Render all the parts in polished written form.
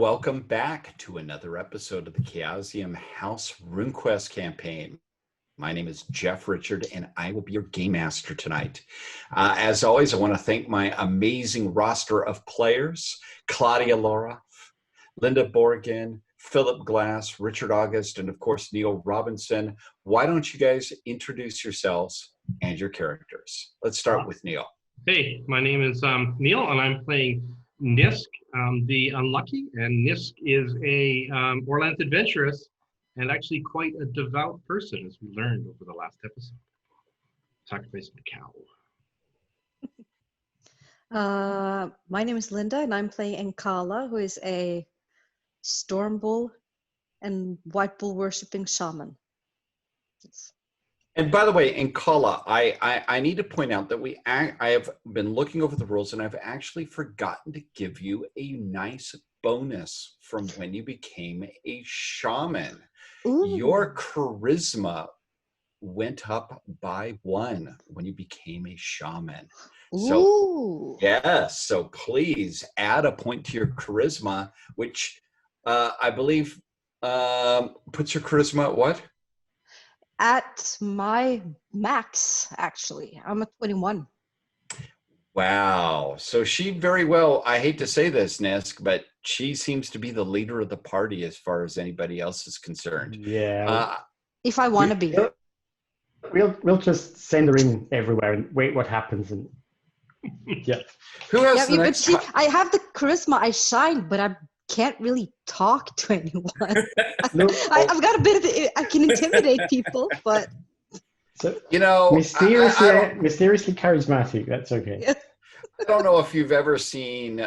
welcome back to another episode of the Chaosium House RuneQuest campaign. My name is Jeff Richard, and I will be your game master tonight. As always, I want to thank my amazing roster of players: Claudia Laura, Linda Borgen, Philip Glass, Richard August, and of course, Neil Robinson. Why don't you guys introduce yourselves and your characters? Let's start with Neil. Hey, my name is Neil, and I'm playing Nisk, the Unlucky, and Nisk is a Orlanth adventuress, and actually quite a devout person, as we learned over the last episode. Sacrificing a cow. My name is Linda, and I'm playing Enkala, who is a storm bull and white bull worshipping shaman. Yes. And by the way, in Kala, I need to point out that I have been looking over the rules, and I've actually forgotten to give you a nice bonus from when you became a shaman. Ooh. Your charisma went up by 1 when you became a shaman. So, ooh. Yes, so please add a point to your charisma, which I believe puts your charisma at what? At my max, actually. I'm at 21. Wow. So she very well, I hate to say this, Nisk, but she seems to be the leader of the party as far as anybody else is concerned. Yeah. If I want to be. We'll just send her in everywhere and wait what happens. And yeah. Who has the but next see, I have the charisma, I shine, but I can't really talk to anyone. No, I've got a bit of I can intimidate people, but so, mysteriously charismatic. That's okay. Yeah. I don't know if you've ever seen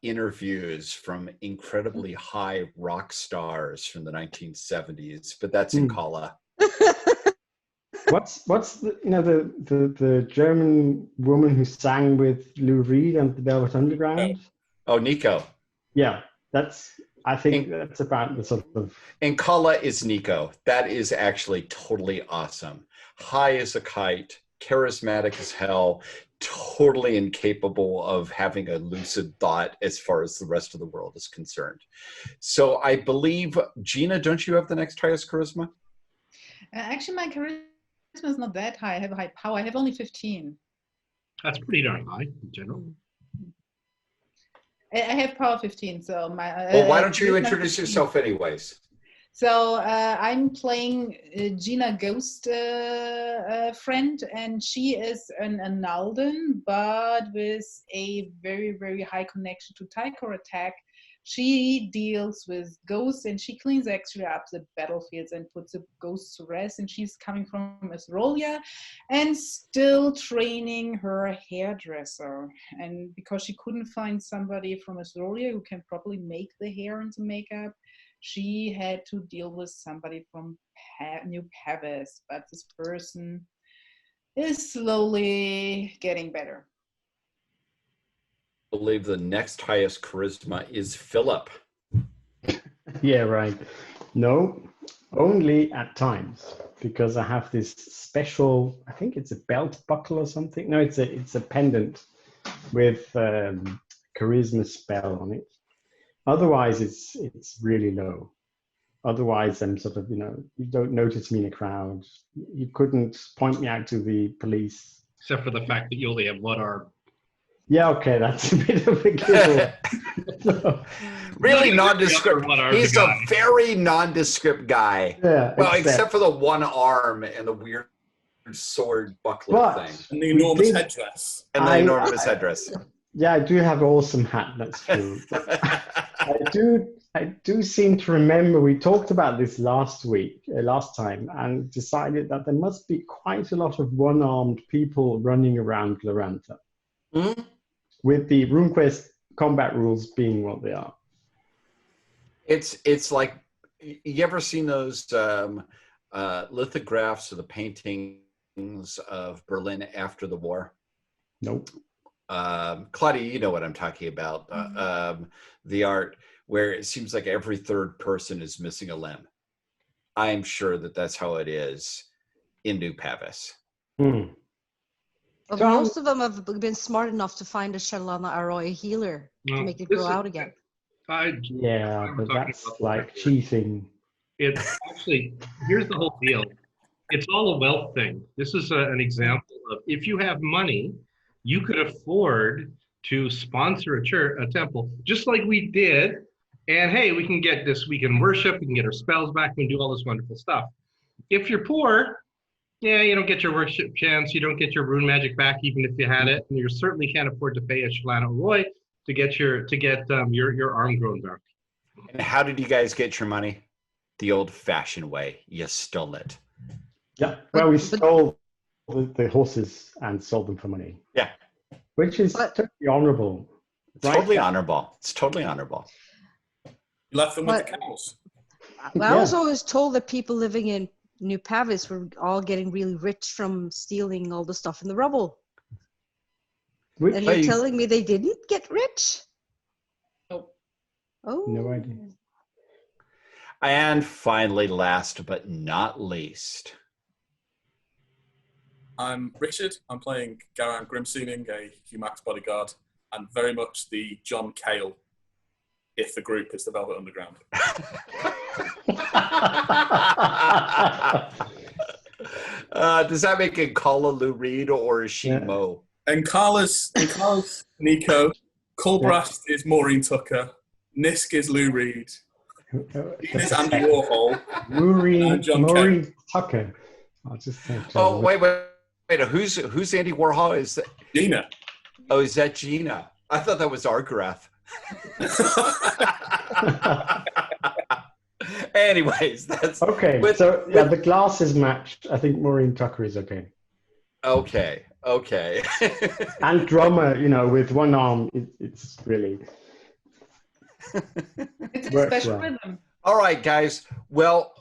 interviews from incredibly high rock stars from the 1970s, but that's in Kala. What's the German woman who sang with Lou Reed and the Velvet Underground? Oh, Nico. Yeah. I think that's about the sort of... And Kala is Nico. That is actually totally awesome. High as a kite, charismatic as hell, totally incapable of having a lucid thought as far as the rest of the world is concerned. So I believe, Gina, don't you have the next highest charisma? Actually, my charisma is not that high. I have a high power. I have only 15. That's pretty darn high in general. I have power 15, so my... well, why don't you introduce yourself anyways? So I'm playing Gina Ghost friend, and she is an Nalden, but with a very, very high connection to Tychor attack. She deals with ghosts, and she cleans actually up the battlefields and puts the ghosts to rest. And she's coming from Athrolia and still training her hairdresser. And because she couldn't find somebody from Athrolia who can properly make the hair and the makeup, she had to deal with somebody from New Pavis. But this person is slowly getting better. I believe the next highest charisma is Philip. Yeah, right. No, only at times, because I have this special, I think it's a belt buckle or something. No, it's a pendant with charisma spell on it. Otherwise, it's really low. Otherwise, I'm sort of, you don't notice me in a crowd. You couldn't point me out to the police. Except for the fact that you only have one arm. Yeah, okay, that's a bit of a giveaway. Really nondescript. He's a very nondescript guy. Yeah. Well, except for the one arm and the weird sword buckler thing. And the enormous headdress. And the enormous headdress. Yeah, I do have an awesome hat, that's true. I do seem to remember we talked about this last time, and decided that there must be quite a lot of one-armed people running around Gloranthan. Mm-hmm. With the RuneQuest combat rules being what they are. It's like, you ever seen those lithographs of the paintings of Berlin after the war? Nope. Claudia, you know what I'm talking about. The art where it seems like every third person is missing a limb. I'm sure that that's how it is in New Pavis. But most of them have been smart enough to find a Shalana Arroy healer to make it grow out again. Yeah, but talking that's about like that. cheating. It's actually, here's the whole deal. It's all a wealth thing. This is an example of if you have money, you could afford to sponsor a temple, just like we did. And hey, we can get this, we can worship, we can get our spells back, we can do all this wonderful stuff. If you're poor, yeah, you don't get your worship chance, you don't get your rune magic back, even if you had it, and you certainly can't afford to pay a Shalana Roy to get your arm grown back. And how did you guys get your money? The old-fashioned way. You stole it. Yeah, well, we stole the horses and sold them for money. Yeah. Which is totally honorable. It's totally honorable. It's totally honorable. You left them with the cows. I was always told that people living in New Pavis were all getting really rich from stealing all the stuff in the rubble. And you're telling me they didn't get rich? Nope. Oh. No idea. And finally, last but not least. I'm Richard. I'm playing Garan Grimseeming, a Humax bodyguard, and very much the John Cale, if the group is the Velvet Underground. Does that make it Kala Lou Reed or is she Mo? And Carla's Nico. Colbrast is Maureen Tucker. Nisk is Lou Reed. Dean is Andy Warhol. Maureen Tucker. I'll just think. Oh, wait. Who's Andy Warhol? Is that Gina? Oh, is that Gina? I thought that was Argrath. Anyways, that's okay. So the glasses matched. I think Maureen Tucker is okay. Okay. And drummer, with one arm, it's really. It's a special rhythm. All right, guys. Well,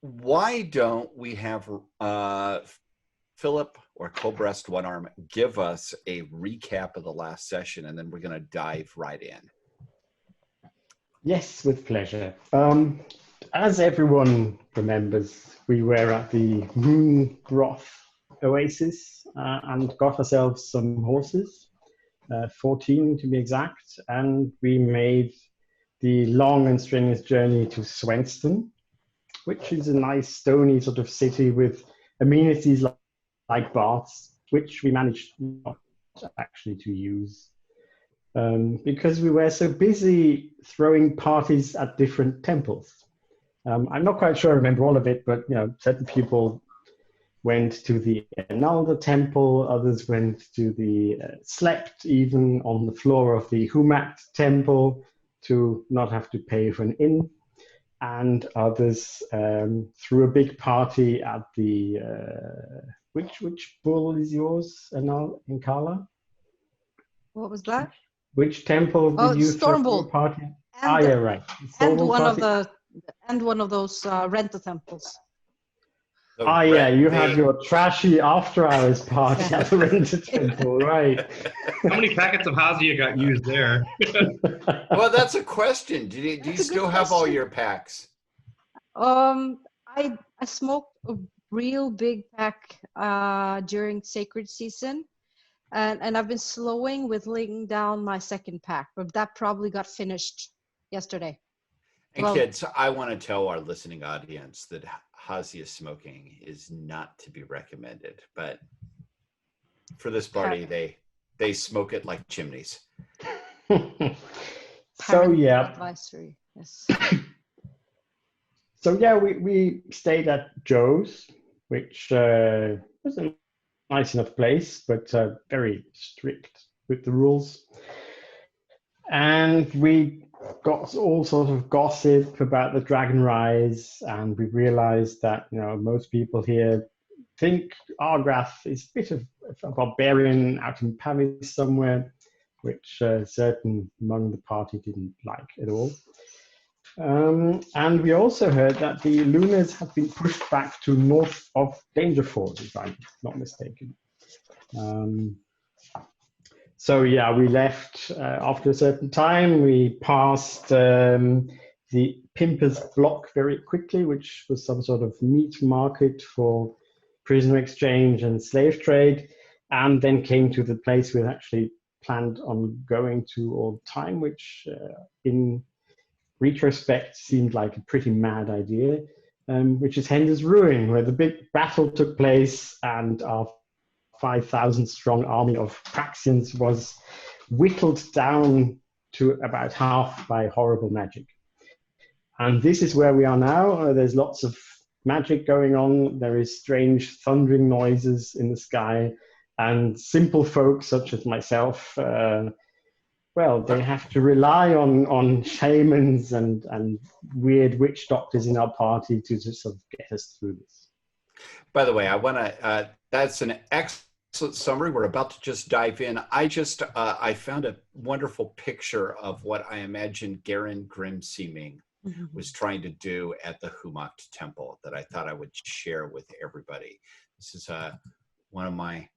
why don't we have Philip or Colbrast One Arm give us a recap of the last session, and then we're going to dive right in. Yes, with pleasure. As everyone remembers, we were at the Moon Groth Oasis and got ourselves some horses, 14 to be exact, and we made the long and strenuous journey to Swenston, which is a nice stony sort of city with amenities like baths, which we managed not actually to use. Because we were so busy throwing parties at different temples. I'm not quite sure I remember all of it, but certain people went to the Enalda temple, others went to the slept even on the floor of the Humat temple to not have to pay for an inn, and others threw a big party at the which bull is yours, in Kala? What was that? Which temple did you throw a party? And, yeah, right. And one of those Renta temples. Yeah, you had your trashy after-hours party at the Renta temple, right? How many packets of Hazia got used there? Well, that's a question. Do you still have all your packs? I smoked a real big pack during sacred season. And I've been slowing whittling down my second pack, but that probably got finished yesterday. And kids, I want to tell our listening audience that Hazia smoking is not to be recommended, but for this party, they smoke it like chimneys. Advisory, yes. So yeah, we stayed at Joe's, which was a nice enough place, but very strict with the rules. And we got all sort of gossip about the Dragon Rise, and we realized that most people here think Argrath is a bit of a barbarian out in Paris somewhere, which certain among the party didn't like at all. And we also heard that the Lunars have been pushed back to north of Dangerford, if I'm not mistaken. So yeah, we left after a certain time. We passed the Pimpers Block very quickly, which was some sort of meat market for prisoner exchange and slave trade, and then came to the place with actually planned on going to all the time, which in retrospect seemed like a pretty mad idea, which is Hender's Ruin, where the big battle took place and our 5,000 strong army of Praxians was whittled down to about half by horrible magic. And this is where we are now. There's lots of magic going on. There is strange thundering noises in the sky, and simple folk such as myself, well, they have to rely on shamans and weird witch doctors in our party to just sort of get us through this. By the way, I want to, that's an excellent summary. We're about to just dive in. I found a wonderful picture of what I imagine Garen Grimseeming was trying to do at the Humacht Temple that I thought I would share with everybody. This is one of my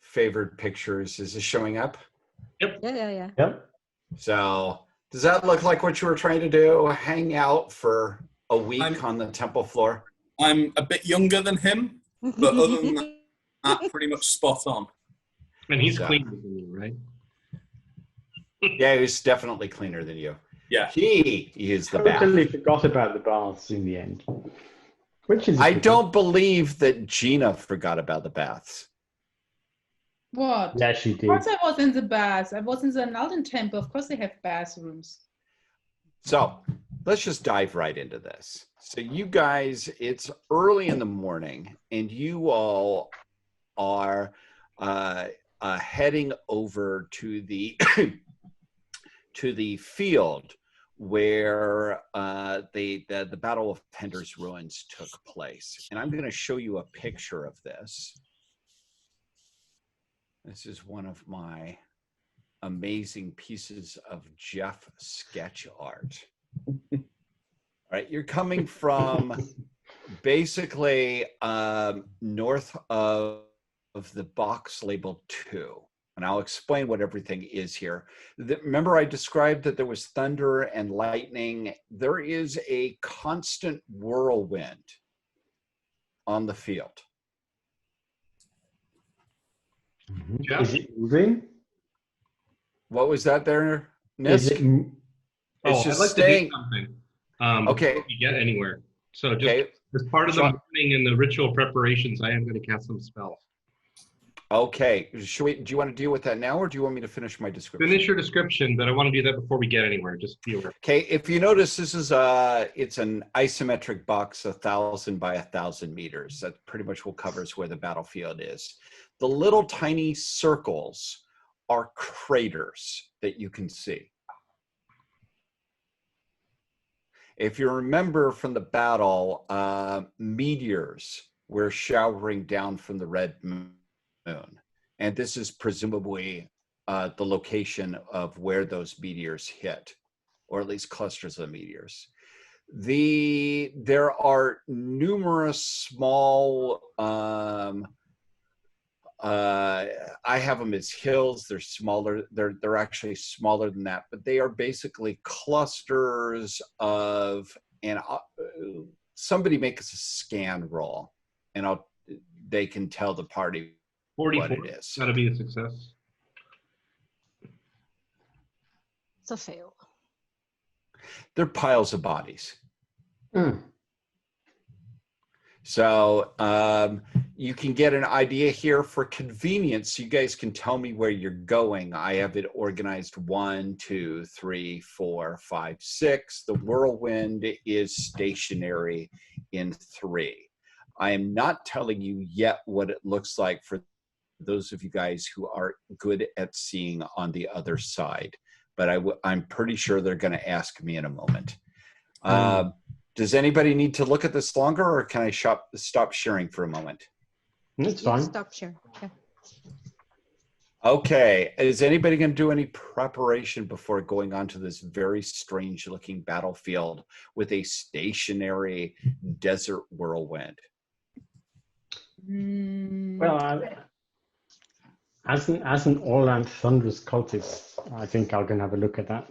favorite pictures. Is this showing up? Yep. Yeah. Yep. So does that look like what you were trying to do? Hang out for a week on the temple floor? I'm a bit younger than him, but other than that, pretty much spot on. And he's cleaner than you, right? Yeah, he's definitely cleaner than you. Yeah. He is the bath. Totally forgot about the baths in the end. Which is I don't believe that Gina forgot about the baths. What? Yeah, she Of did. course I was in the baths. I was in the Untitled Temple. Of course they have bathrooms. So let's just dive right into this. So you guys, it's early in the morning and you all are heading over to the to the field where the Battle of Hender's Ruins took place. And I'm going to show you a picture of this. This is one of my amazing pieces of Jeff sketch art. All right, you're coming from basically north of the box labeled 2. And I'll explain what everything is here. Remember I described that there was thunder and lightning. There is a constant whirlwind on the field. Yeah. Is it moving? What was that there, Is Nisk? it, It's I'd just like staying. to do something. Okay. Before we get anywhere. So just Okay. as part of the So- morning and the ritual preparations, I am going to cast some spells. Okay. Do you want to deal with that now, or do you want me to finish my description? Finish your description, but I want to do that before we get anywhere. Just be aware. Okay. If you notice, this is it's an isometric box, 1,000 by 1,000 meters. That pretty much will covers where the battlefield is. The little tiny circles are craters that you can see. If you remember from the battle, meteors were showering down from the red moon. And this is presumably the location of where those meteors hit, or at least clusters of meteors. There are numerous small, I have them as hills. They're smaller. They're actually smaller than that, but they are basically clusters of, and somebody makes a scan roll, and they can tell the party 44. what it is. That'll be a success. It's a fail. They're piles of bodies. Mm. So you can get an idea here for convenience. You guys can tell me where you're going. I have it organized 1, 2, 3, 4, 5, 6. The Whirlwind is stationary in 3. I am not telling you yet what it looks like for those of you guys who are good at seeing on the other side. But I'm pretty sure they're going to ask me in a moment. Does anybody need to look at this longer, or can I stop sharing for a moment? It's You fine. stop sharing. Okay. Okay, is anybody going to do any preparation before going on to this very strange looking battlefield with a stationary desert whirlwind? Well, as an Orland Thunderous cultist, I think I'm going to have a look at that.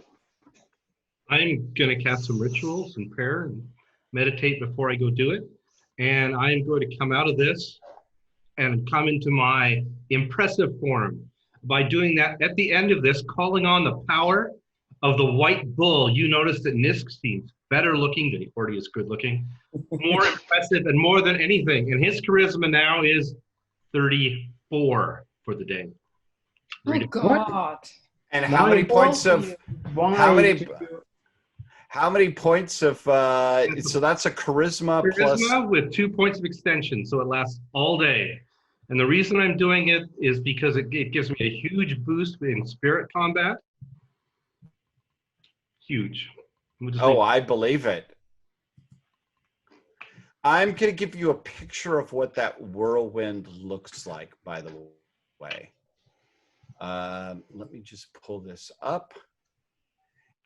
I'm going to cast some rituals and prayer and meditate before I go do it. And I'm going to come out of this and come into my impressive form by doing that at the end of this, calling on the power of the white bull, you notice that Nisk seems better looking than he already is good looking, more impressive, and more than anything. And his charisma now is 34 for the day. Oh God. And how many points of how many points of so that's a charisma plus with 2 points of extension, so it lasts all day. And the reason I'm doing it is because it gives me a huge boost in spirit combat. Huge. Oh, I believe it. I'm going to give you a picture of what that whirlwind looks like, by the way. Let me just pull this up.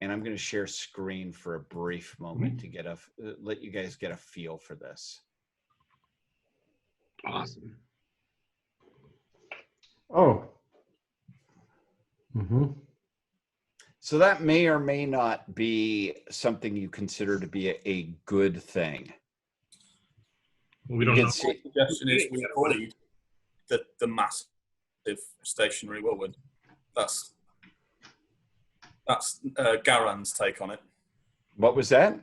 And I'm going to share screen for a brief moment to get let you guys get a feel for this. Awesome. Oh. So that may or may not be something you consider to be a good thing. We don't know. The suggestion is we avoid the massive stationary whirlwind. That's Garan's take on it. What was that?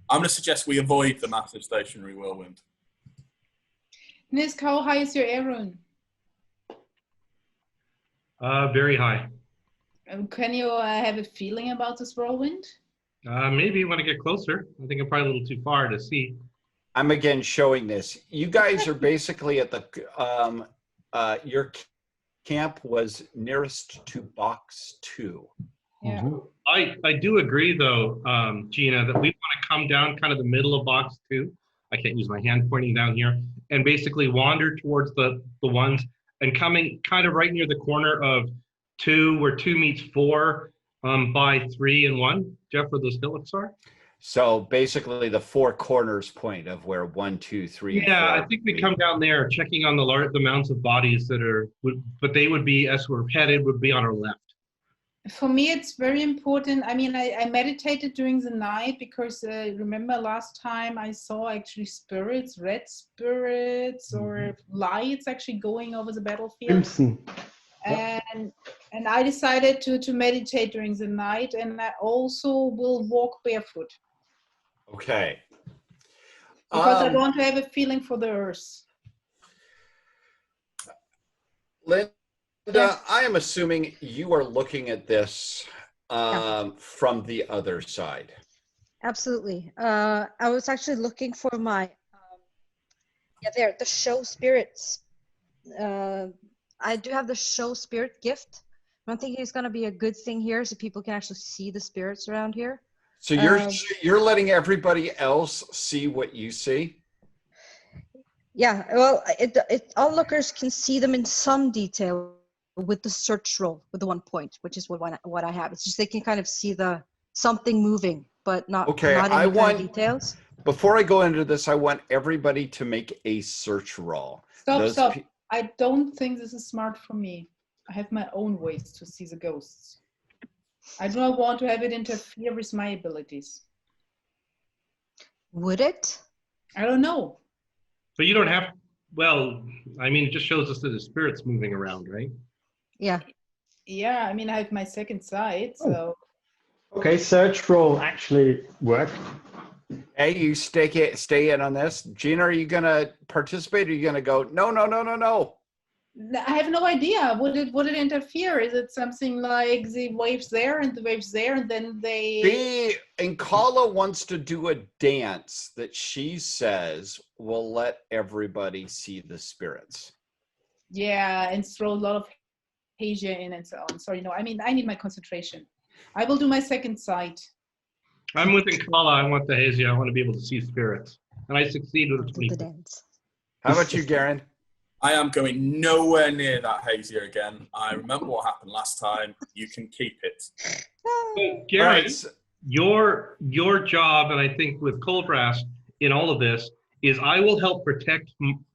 I'm going to suggest we avoid the massive stationary whirlwind. Nisk, how high is your air rune? Very high. Can you have a feeling about this whirlwind? Maybe when I get closer. I think I'm probably a little too far to see. I'm again showing this. You guys are basically at the your camp was nearest to box 2. Yeah. I do agree though, Gina, that we want to come down kind of the middle of box 2. I can't use my hand pointing down here, and basically wander towards the ones and coming kind of right near the corner of 2, where 2 meets 4, by 3 and 1. Jeff, where those hillocks are. So basically the 4 corners point of where 1, 2, 3. Yeah, and 4 I think we come down there, checking on the mounds of bodies that are, but they would be, as we're headed, would be on our left. For me, it's very important. I mean, I meditated during the night because remember last time I saw actually spirits, red spirits or lights actually going over the battlefield. And I decided to meditate during the night, and I also will walk barefoot. Okay. Because I want to have a feeling for the earth. Linda, Yes. I am assuming you are looking at this from the other side. Absolutely. I was actually looking for my, the show spirits. I do have the show spirit gift. I'm thinking it's going to be a good thing here so people can actually see the spirits around here. So you're letting everybody else see what you see? Yeah, well, onlookers can see them in some detail with the search roll with the 1 point, which is what I have. It's just they can kind of see something moving, but not any kind of details. Before I go into this, I want everybody to make a search roll. Stop. I don't think this is smart for me. I have my own ways to see the ghosts. I do not want to have it interfere with my abilities. Would it? I don't know. But you don't have, well, I mean, it just shows us that the spirit's moving around, right? Yeah. Yeah, I mean, I have my second sight, so. Okay, search roll actually worked. Hey, you stay in on this. Gina, are you going to participate or are you going to go, no? I have no idea. Would it interfere? Is it something like the waves there and the waves there and then they... Inkala wants to do a dance that she says will let everybody see the spirits. Yeah, and throw a lot of Asia in and so on. Sorry, no, I mean, I need my concentration. I will do my second sight. I'm with Inkala. I want the hazy. I want to be able to see spirits. And I succeed with a 20. How about you, Garan? I am going nowhere near that hazier again. I remember what happened last time. You can keep it. So, Gary, your job, and I think with Coldbrass in all of this, is I will help protect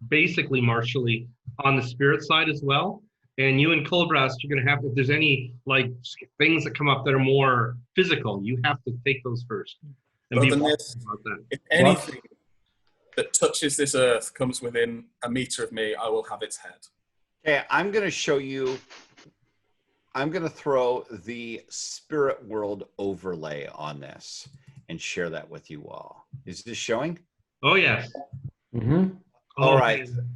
basically Marshally on the spirit side as well. And you and Coldbrass, you're going to have, if there's any like things that come up that are more physical, you have to take those first. And be about that. If anything that touches this earth comes within a meter of me, I will have its head. Okay, I'm going to show you I'm going to throw the spirit world overlay on this and share that with you all. Is this showing? Oh, yes. Mm-hmm. All Oh, right. man.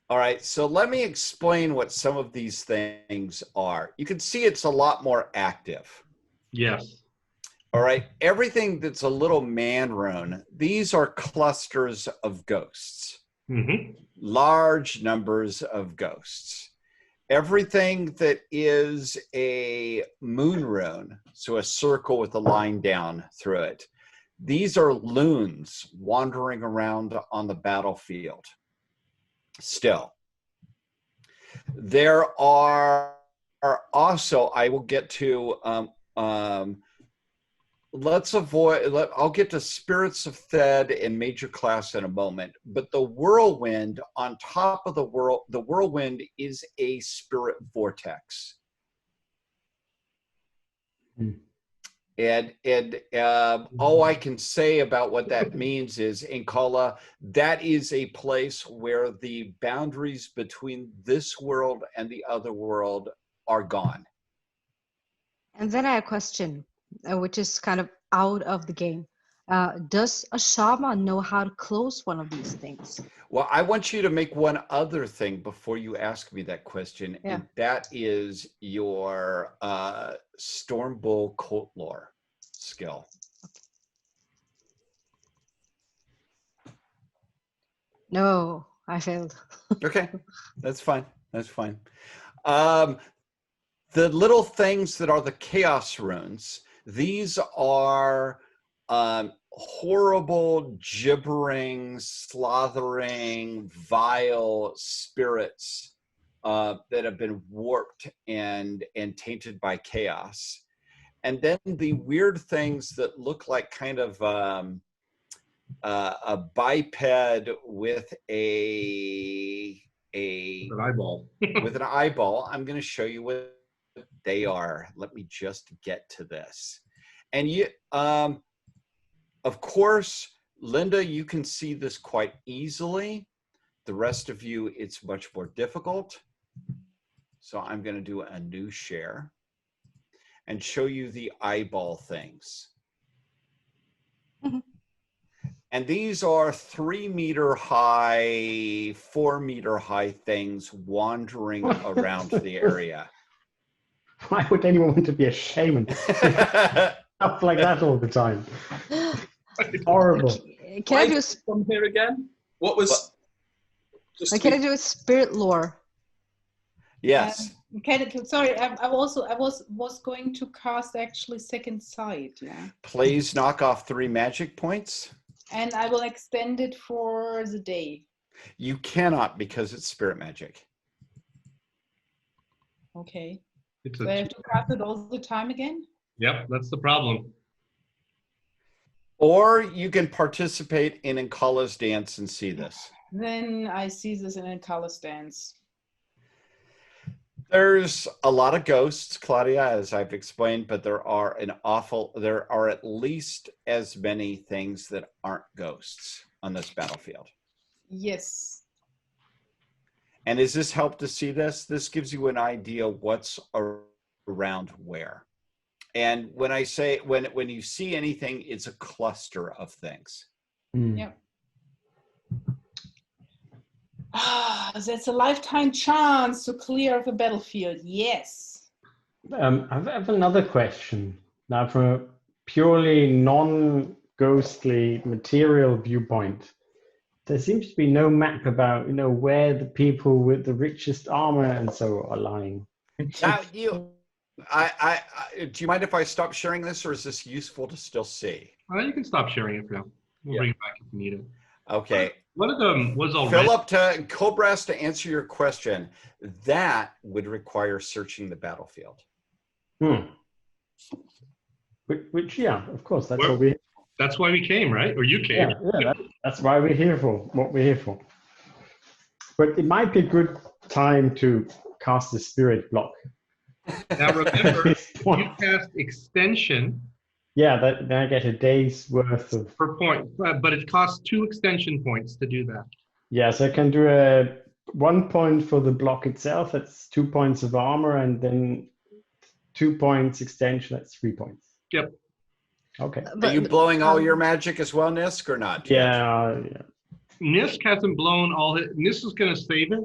All right. So let me explain what some of these things are. You can see it's a lot more active. Yes. All right. Everything that's a little man rune, these are clusters of ghosts, large numbers of ghosts. Everything that is a moon rune, so a circle with a line down through it, these are loons wandering around on the battlefield. Still, there are also, I will get to, I'll get to Spirits of Thed and Major Class in a moment, but the Whirlwind on top of the Whirlwind is a spirit vortex. And all I can say about what that means is, in Kala, that is a place where the boundaries between this world and the other world are gone. And then I have a question, which is kind of out of the game. Does a shaman know how to close one of these things? Well, I want you to make one other thing before you ask me that question, and that is your Storm Bull Cult Lore skill. No, I failed. Okay, that's fine. That's fine. The little things that are the chaos runes, these are horrible, gibbering, slothering, vile spirits that have been warped and tainted by chaos. And then the weird things that look like kind of a biped with an eyeball. with an eyeball. I'm going to show you what they are. Let me just get to this. And you, of course, Linda, you can see this quite easily. The rest of you, it's much more difficult. So I'm going to do a new share and show you the eyeball things. And these are 3 meter high, 4 meter high things wandering around the area. Why would anyone want to be a shaman? Stuff like that all the time. Horrible. Can I do from here again? What was? Can I do a spirit lore? Yes. Sorry, I was going to cast actually second sight. Yeah. Please knock off 3 magic points. And I will extend it for the day. You cannot because it's spirit magic. Okay. So I have to cast it all the time again? Yep, that's the problem. Or you can participate in Nkala's dance and see this. Then I see this in Nkala's dance. There's a lot of ghosts, Claudia, as I've explained, but there are at least as many things that aren't ghosts on this battlefield. Yes. And does this help to see this? This gives you an idea what's around where. And when I say, when you see anything, it's a cluster of things. Yep. That's a lifetime chance to clear up a battlefield. Yes. I have another question. Now, from a purely non-ghostly material viewpoint, there seems to be no map about, where the people with the richest armor and so are lying. Now, do you mind if I stop sharing this, or is this useful to still see? You can stop sharing it for now. We'll bring it back if you need it. Okay. One of them was already. Philip, Cobras, to answer your question, that would require searching the battlefield. Which, yeah, of course, that's what we. That's why we came, right? Or you came. Yeah, that's why we're here for. What we're here for. But it might be a good time to cast the spirit block. Now remember, you cast extension. Yeah, then I get a day's worth of per point, but it costs 2 extension points to do that. Yeah, so I can do 1 point for the block itself. That's 2 points of armor, and then 2 points extension, that's 3 points. Yep. Okay. Are you blowing all your magic as well, Nisk, or not? Yeah. Nisk hasn't blown all his. Nisk is going to save it,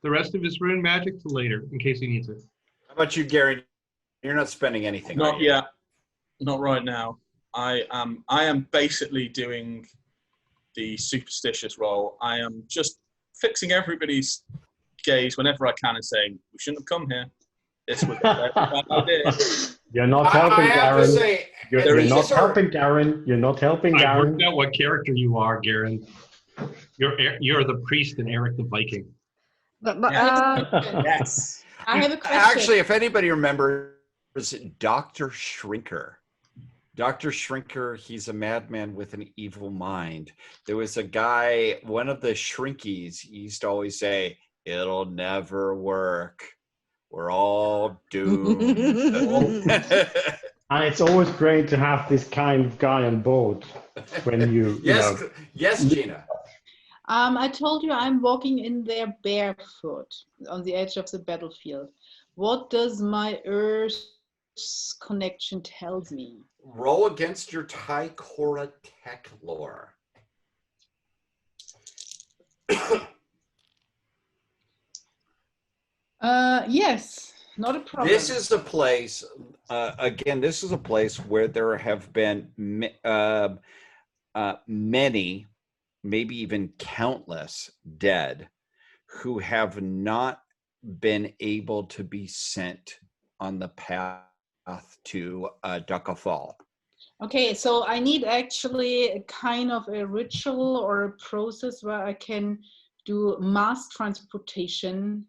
the rest of his rune magic, to later in case he needs it. How about you, Gary? You're not spending anything. Not yet. Not right now. I am basically doing the superstitious role. I am just fixing everybody's gaze whenever I can and saying, we shouldn't have come here. This was a bad idea. You're not helping, I have to Garen. say, You're not helping, Garen. You're not helping, I Garen. worked out what character you are, Garen. You're the priest and Eric the Viking. But Yes. I have a question. actually, if anybody remembers Dr. Shrinker. Dr. Shrinker, he's a madman with an evil mind. There was a guy, one of the Shrinkies, he used to always say, it'll never work. We're all doomed. And it's always great to have this kind of guy on board when you yes, know. yes, Gina. I told you I'm walking in there barefoot on the edge of the battlefield. What does my Earth's connection tells me? Roll against your Taikora tech lore. Yes, not a problem. This is a place, again, this is a place where there have been many, maybe even countless dead who have not been able to be sent on the path to Duckafall. Okay, so I need actually a kind of a ritual or a process where I can do mass transportation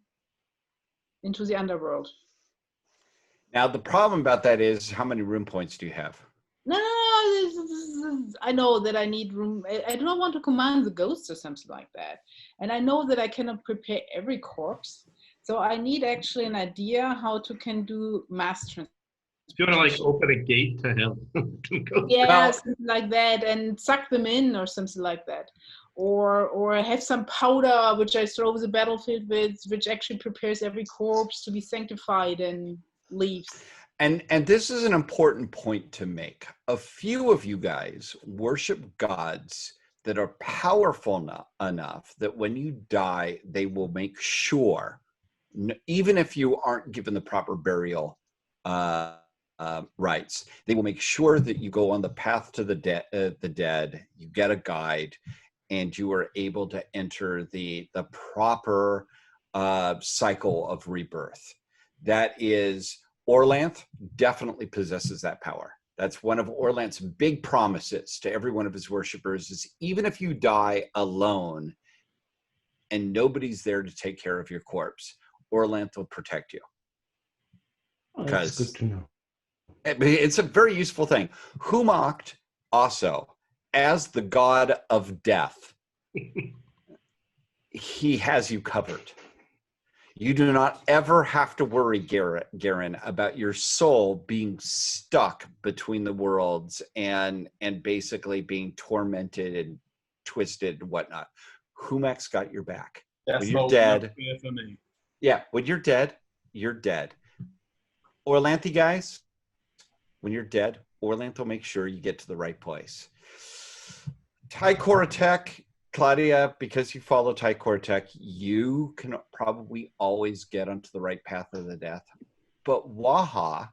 into the underworld. Now, the problem about that is, how many room points do you have? No, I know that I need room. I don't want to command the ghosts or something like that. And I know that I cannot prepare every corpse. So I need actually an idea how to can do mass transportation. Do you want to like open a gate to hell? Yeah, Well, something like that, and suck them in or something like that. Or have some powder which I throw the battlefield with, which actually prepares every corpse to be sanctified and leaves. And this is an important point to make. A few of you guys worship gods that are powerful enough that when you die, they will make sure, even if you aren't given the proper burial rites, they will make sure that you go on the path to the dead, you get a guide, and you are able to enter the proper cycle of rebirth. That is, Orlanth definitely possesses that power. That's one of Orlanth's big promises to every one of his worshipers is even if you die alone and nobody's there to take care of your corpse, Orlanth will protect you. That's good to know. It's a very useful thing. Humacht also, as the god of death, he has you covered. You do not ever have to worry, Garen, about your soul being stuck between the worlds and basically being tormented and twisted and whatnot. Humacht's got your back. When you're dead, For me. yeah, when you're dead, you're dead. Orlanthi guys, when you're dead, Orlanth will make sure you get to the right place. Taikora Tech, Claudia, because you follow Taikora Tech, you can probably always get onto the right path of the death. But Waha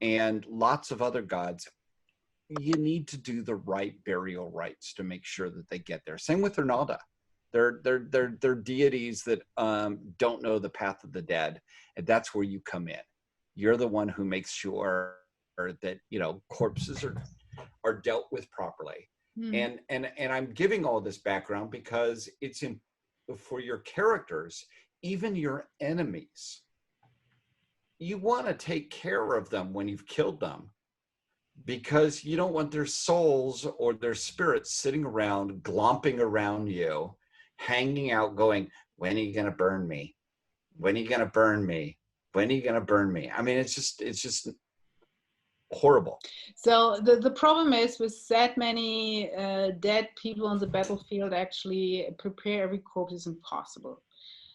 and lots of other gods, you need to do the right burial rites to make sure that they get there. Same with Ernalda. They're deities that don't know the path of the dead, and that's where you come in. You're the one who makes sure that corpses are dealt with properly. And I'm giving all this background because it's for your characters, even your enemies. You want to take care of them when you've killed them because you don't want their souls or their spirits sitting around, glomping around you, hanging out going, when are you going to burn me? When are you going to burn me? When are you going to burn me? I mean, it's just horrible. So the problem is with that many dead people on the battlefield, actually prepare every corpse is impossible.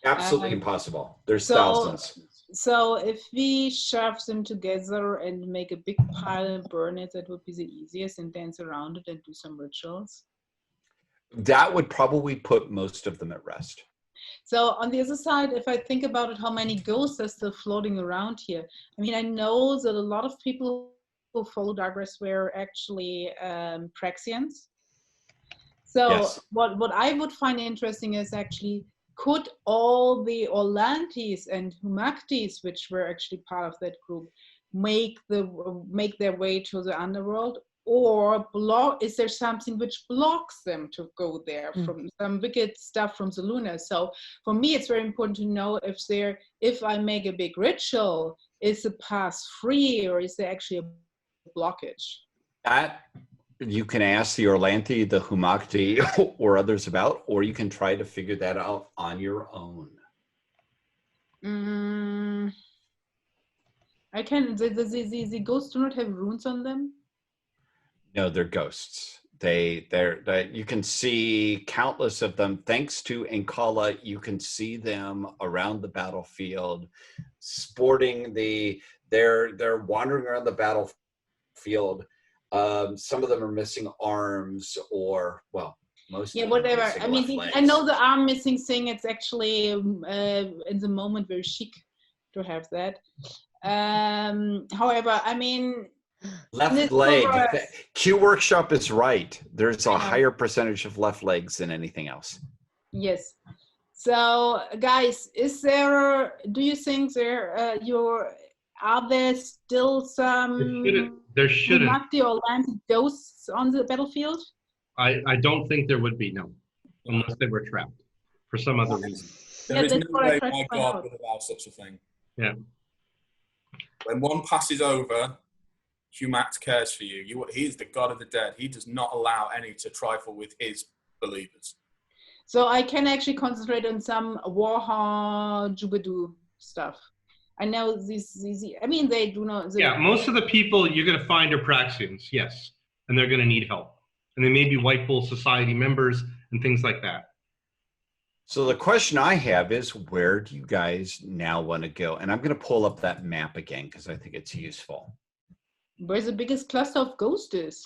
Absolutely impossible. There's so, thousands. So if we shove them together and make a big pile and burn it, that would be the easiest, and dance around it and do some rituals. That would probably put most of them at rest. So on the other side, if I think about it, how many ghosts are still floating around here? I mean, I know that a lot of people who follow Darkness were actually Praxians. So Yes. what I would find interesting is actually, could all the Orlantes and Humaktis, which were actually part of that group, make their way to the underworld, or is there something which blocks them to go there from some wicked stuff from the Luna? So for me, it's very important to know if I make a big ritual, is the path free, or is there actually a blockage? That you can ask the Orlanthi, the Humakti, or others about, or you can try to figure that out on your own. I can. The ghosts do not have runes on them. No, they're ghosts. You can see countless of them. Thanks to Ankala, you can see them around the battlefield, sporting they're wandering around the battlefield. Some of them are missing arms, or most. Yeah, of them whatever. missing I mean, left I legs. know the arm missing thing. It's actually in the moment very chic to have that. However, I mean, Left leg. Q Workshop is right. There's a higher percentage of left legs than anything else. Yes. So, guys, do you think are there still some there shouldn't Humakti or Atlantic ghosts on the battlefield? I don't think there would be, no, unless they were trapped for some other reason. There is no way my God would allow such a thing. Yeah. When one passes over, Humact cares for you. He is the God of the dead. He does not allow any to trifle with his believers. So I can actually concentrate on some Warha Jubadu stuff. I know I mean, they do not. Yeah, most of the people you're going to find are Praxians, yes, and they're going to need help. And they may be White Bull Society members and things like that. So the question I have is, where do you guys now want to go? And I'm going to pull up that map again because I think it's useful. Where's the biggest cluster of ghosts is?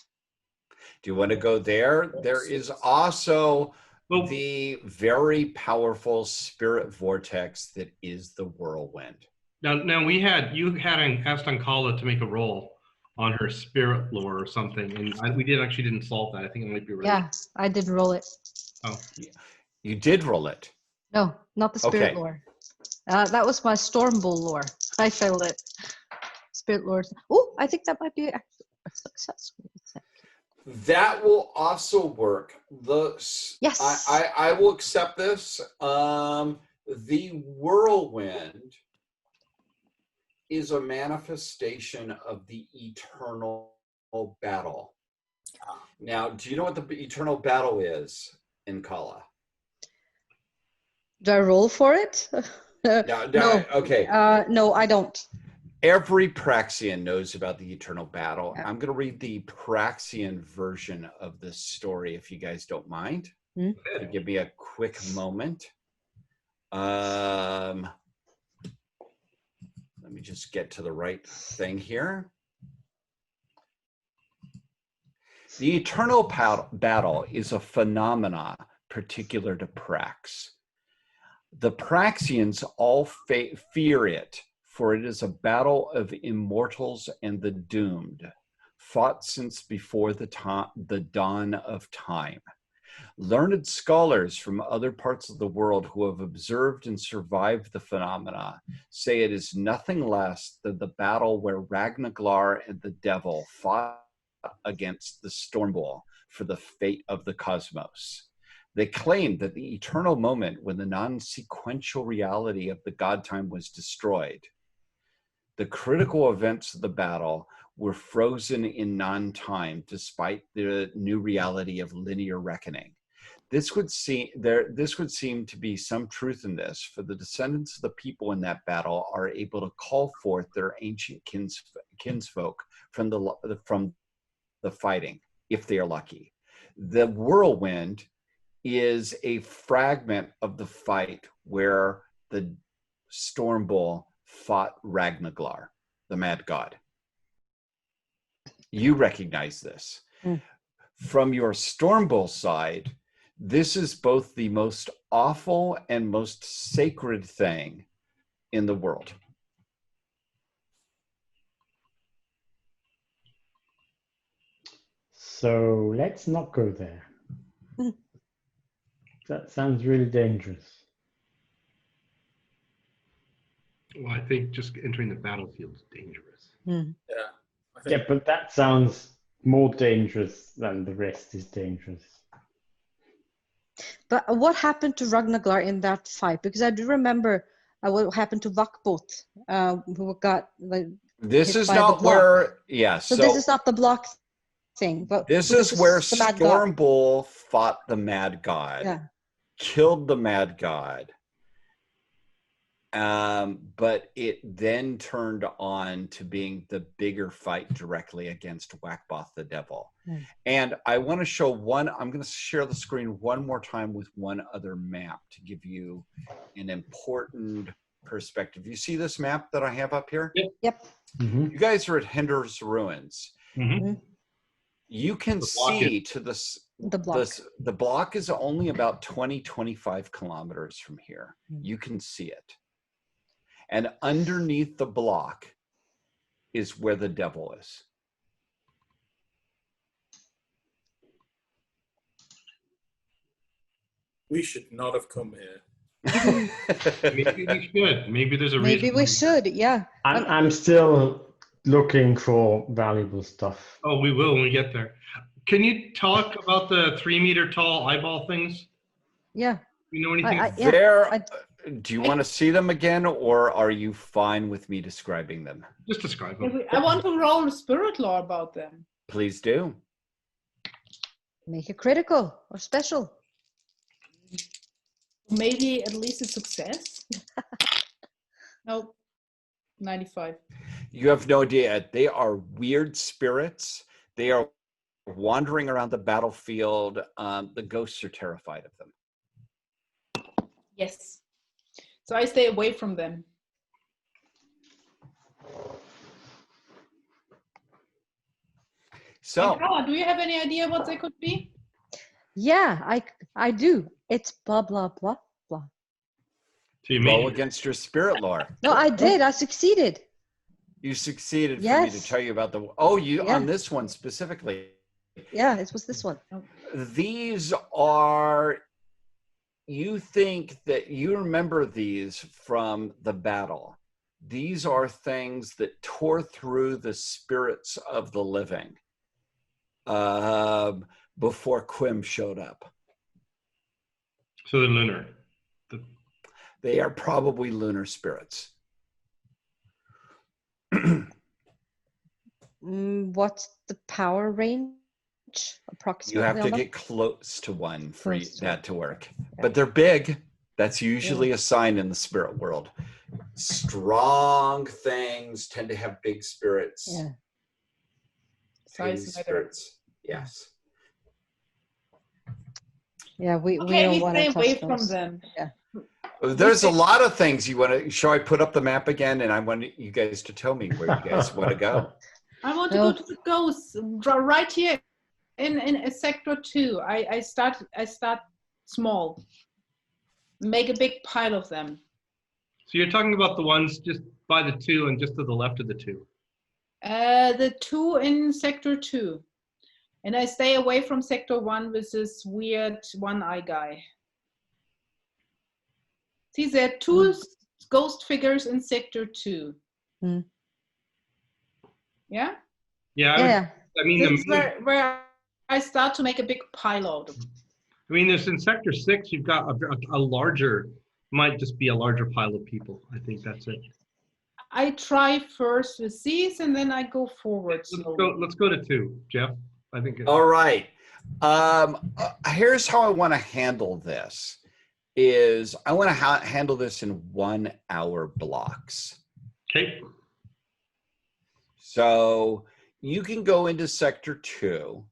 Do you want to go there? There is also the very powerful spirit vortex that is the Whirlwind. Now you had asked Ankala to make a roll on her spirit lore or something, and we didn't solve that. I think it might be right. Yeah, I did roll it. Oh, you did roll it. No, not the spirit lore. That was my Storm Bull lore. I failed it. Spirit lore. Oh, I think that might be a success. That will also work. Yes. I will accept this. The Whirlwind is a manifestation of the eternal battle. Now, do you know what the eternal battle is in Kala? Do I roll for it? No. Okay. No, I don't. Every Praxian knows about the eternal battle. Yeah. I'm going to read the Praxian version of this story, if you guys don't mind. Give me a quick moment. Let me just get to the right thing here. The eternal battle is a phenomena particular to Prax. The Praxians all fear it, for it is a battle of immortals and the doomed, fought since before the dawn of time. Learned scholars from other parts of the world who have observed and survived the phenomena say it is nothing less than the battle where Ragnaglar and the devil fought against the Stormbull for the fate of the cosmos. They claim that the eternal moment when the non-sequential reality of the god time was destroyed, the critical events of the battle were frozen in non-time despite the new reality of linear reckoning. This would seem to be some truth in this, for the descendants of the people in that battle are able to call forth their ancient kinsfolk from the fighting, if they are lucky. The Whirlwind is a fragment of the fight where the Storm Bull fought Ragnaglar, the mad god. You recognize this. From your Storm Bull side, this is both the most awful and most sacred thing in the world. So let's not go there. That sounds really dangerous. Well, I think just entering the battlefield is dangerous. Yeah. I think Yeah, but that sounds more dangerous than the rest is dangerous. But what happened to Ragnar in that fight? Because I do remember what happened to Vakbot, who got like. This hit is by the not block. where, yes. So this is not the block thing, but this because is where the Mad God. Storm Bull fought the mad god, Yeah. killed the mad god. But it then turned on to being the bigger fight directly against Wakboth the devil. And I want to show one, I'm going to share the screen one more time with one other map to give you an important perspective. You see this map that I have up here? Yep. Mm-hmm. You guys are at Hinder's Ruins. Mm-hmm. You can see to this, The block. the block is only about 20-25 kilometers from here. You can see it. And underneath the block is where the devil is. we should not have come here. Maybe we should. Maybe there's a Maybe reason. we should. Yeah. I'm still looking for valuable stuff. Oh, we will when we get there. Can you talk about the 3-meter tall eyeball things? Yeah. You know anything? Do you want to see them again, or are you fine with me describing them? Just describe them. I want to roll spirit lore about them. Please do. Make it critical or special. Maybe at least a success. Nope. 95. You have no idea. They are weird spirits. They are wandering around the battlefield. The ghosts are terrified of them. Yes. So I stay away from them. So, Paula, do you have any idea what they could be? Yeah, I do. It's blah blah blah blah. So you roll made against your spirit lore. No, I did. I succeeded. You succeeded for me to Yes. tell you about the. Oh, you Yeah. on this one specifically. Yeah, it was this one. These are. You think that you remember these from the battle. These are things that tore through the spirits of the living before Quim showed up. so the lunar. They are probably lunar spirits. What's the power range approximately? You have to on them? get close to one for Close to that to work. But they're big. That's usually Yeah. a sign in the spirit world. Strong things tend to have big spirits. Yeah. Tiny Size matter. spirits. Yes. Yeah, we Okay, don't we want stay to away touch from those. them. There's a lot of things you want to. Shall I put up the map again? And I want you guys to tell me where you guys want to go. I want to No. go to the ghosts right here in sector 2. I start small. Make a big pile of them. So you're talking about the ones just by the 2 and just to the left of the 2. The 2 in sector 2. And I stay away from sector 1 with this weird one-eye guy. See, there are 2 ghost figures in sector 2. Mm. Yeah? Yeah. Yeah. I mean, This is where I start to make a big pile out of them. I mean, there's in sector 6, you've got a larger, might just be a larger pile of people. I think that's it. I try first with these and then I go forward. Let's go to 2, Jeff. I think. All right. Here's how I want to handle this. Is I want to handle this in 1 hour blocks. Okay. So you can go into sector 2,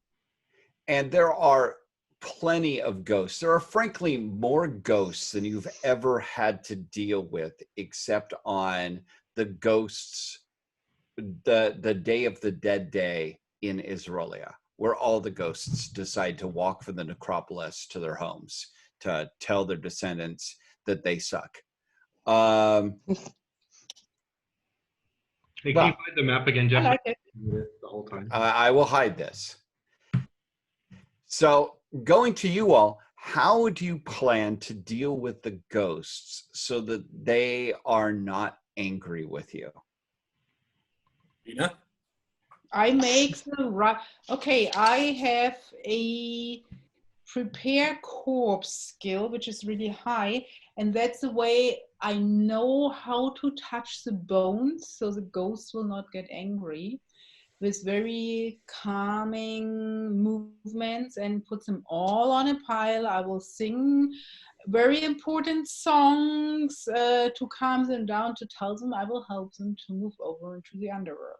and there are plenty of ghosts. There are frankly more ghosts than you've ever had to deal with, except on the ghosts, the Day of the Dead Day in Israelia, where all the ghosts decide to walk from the necropolis to their homes to tell their descendants that they suck. Hey, can you hide the map again, Jeff? I like it. The whole time. I will hide this. So going to you all, how do you plan to deal with the ghosts so that they are not angry with you? Gina? I make the right. Okay, I have a prepare corpse skill, which is really high, and that's the way I know how to touch the bones so the ghosts will not get angry, with very calming movements, and put them all on a pile. I will sing very important songs to calm them down, to tell them I will help them to move over into the underworld.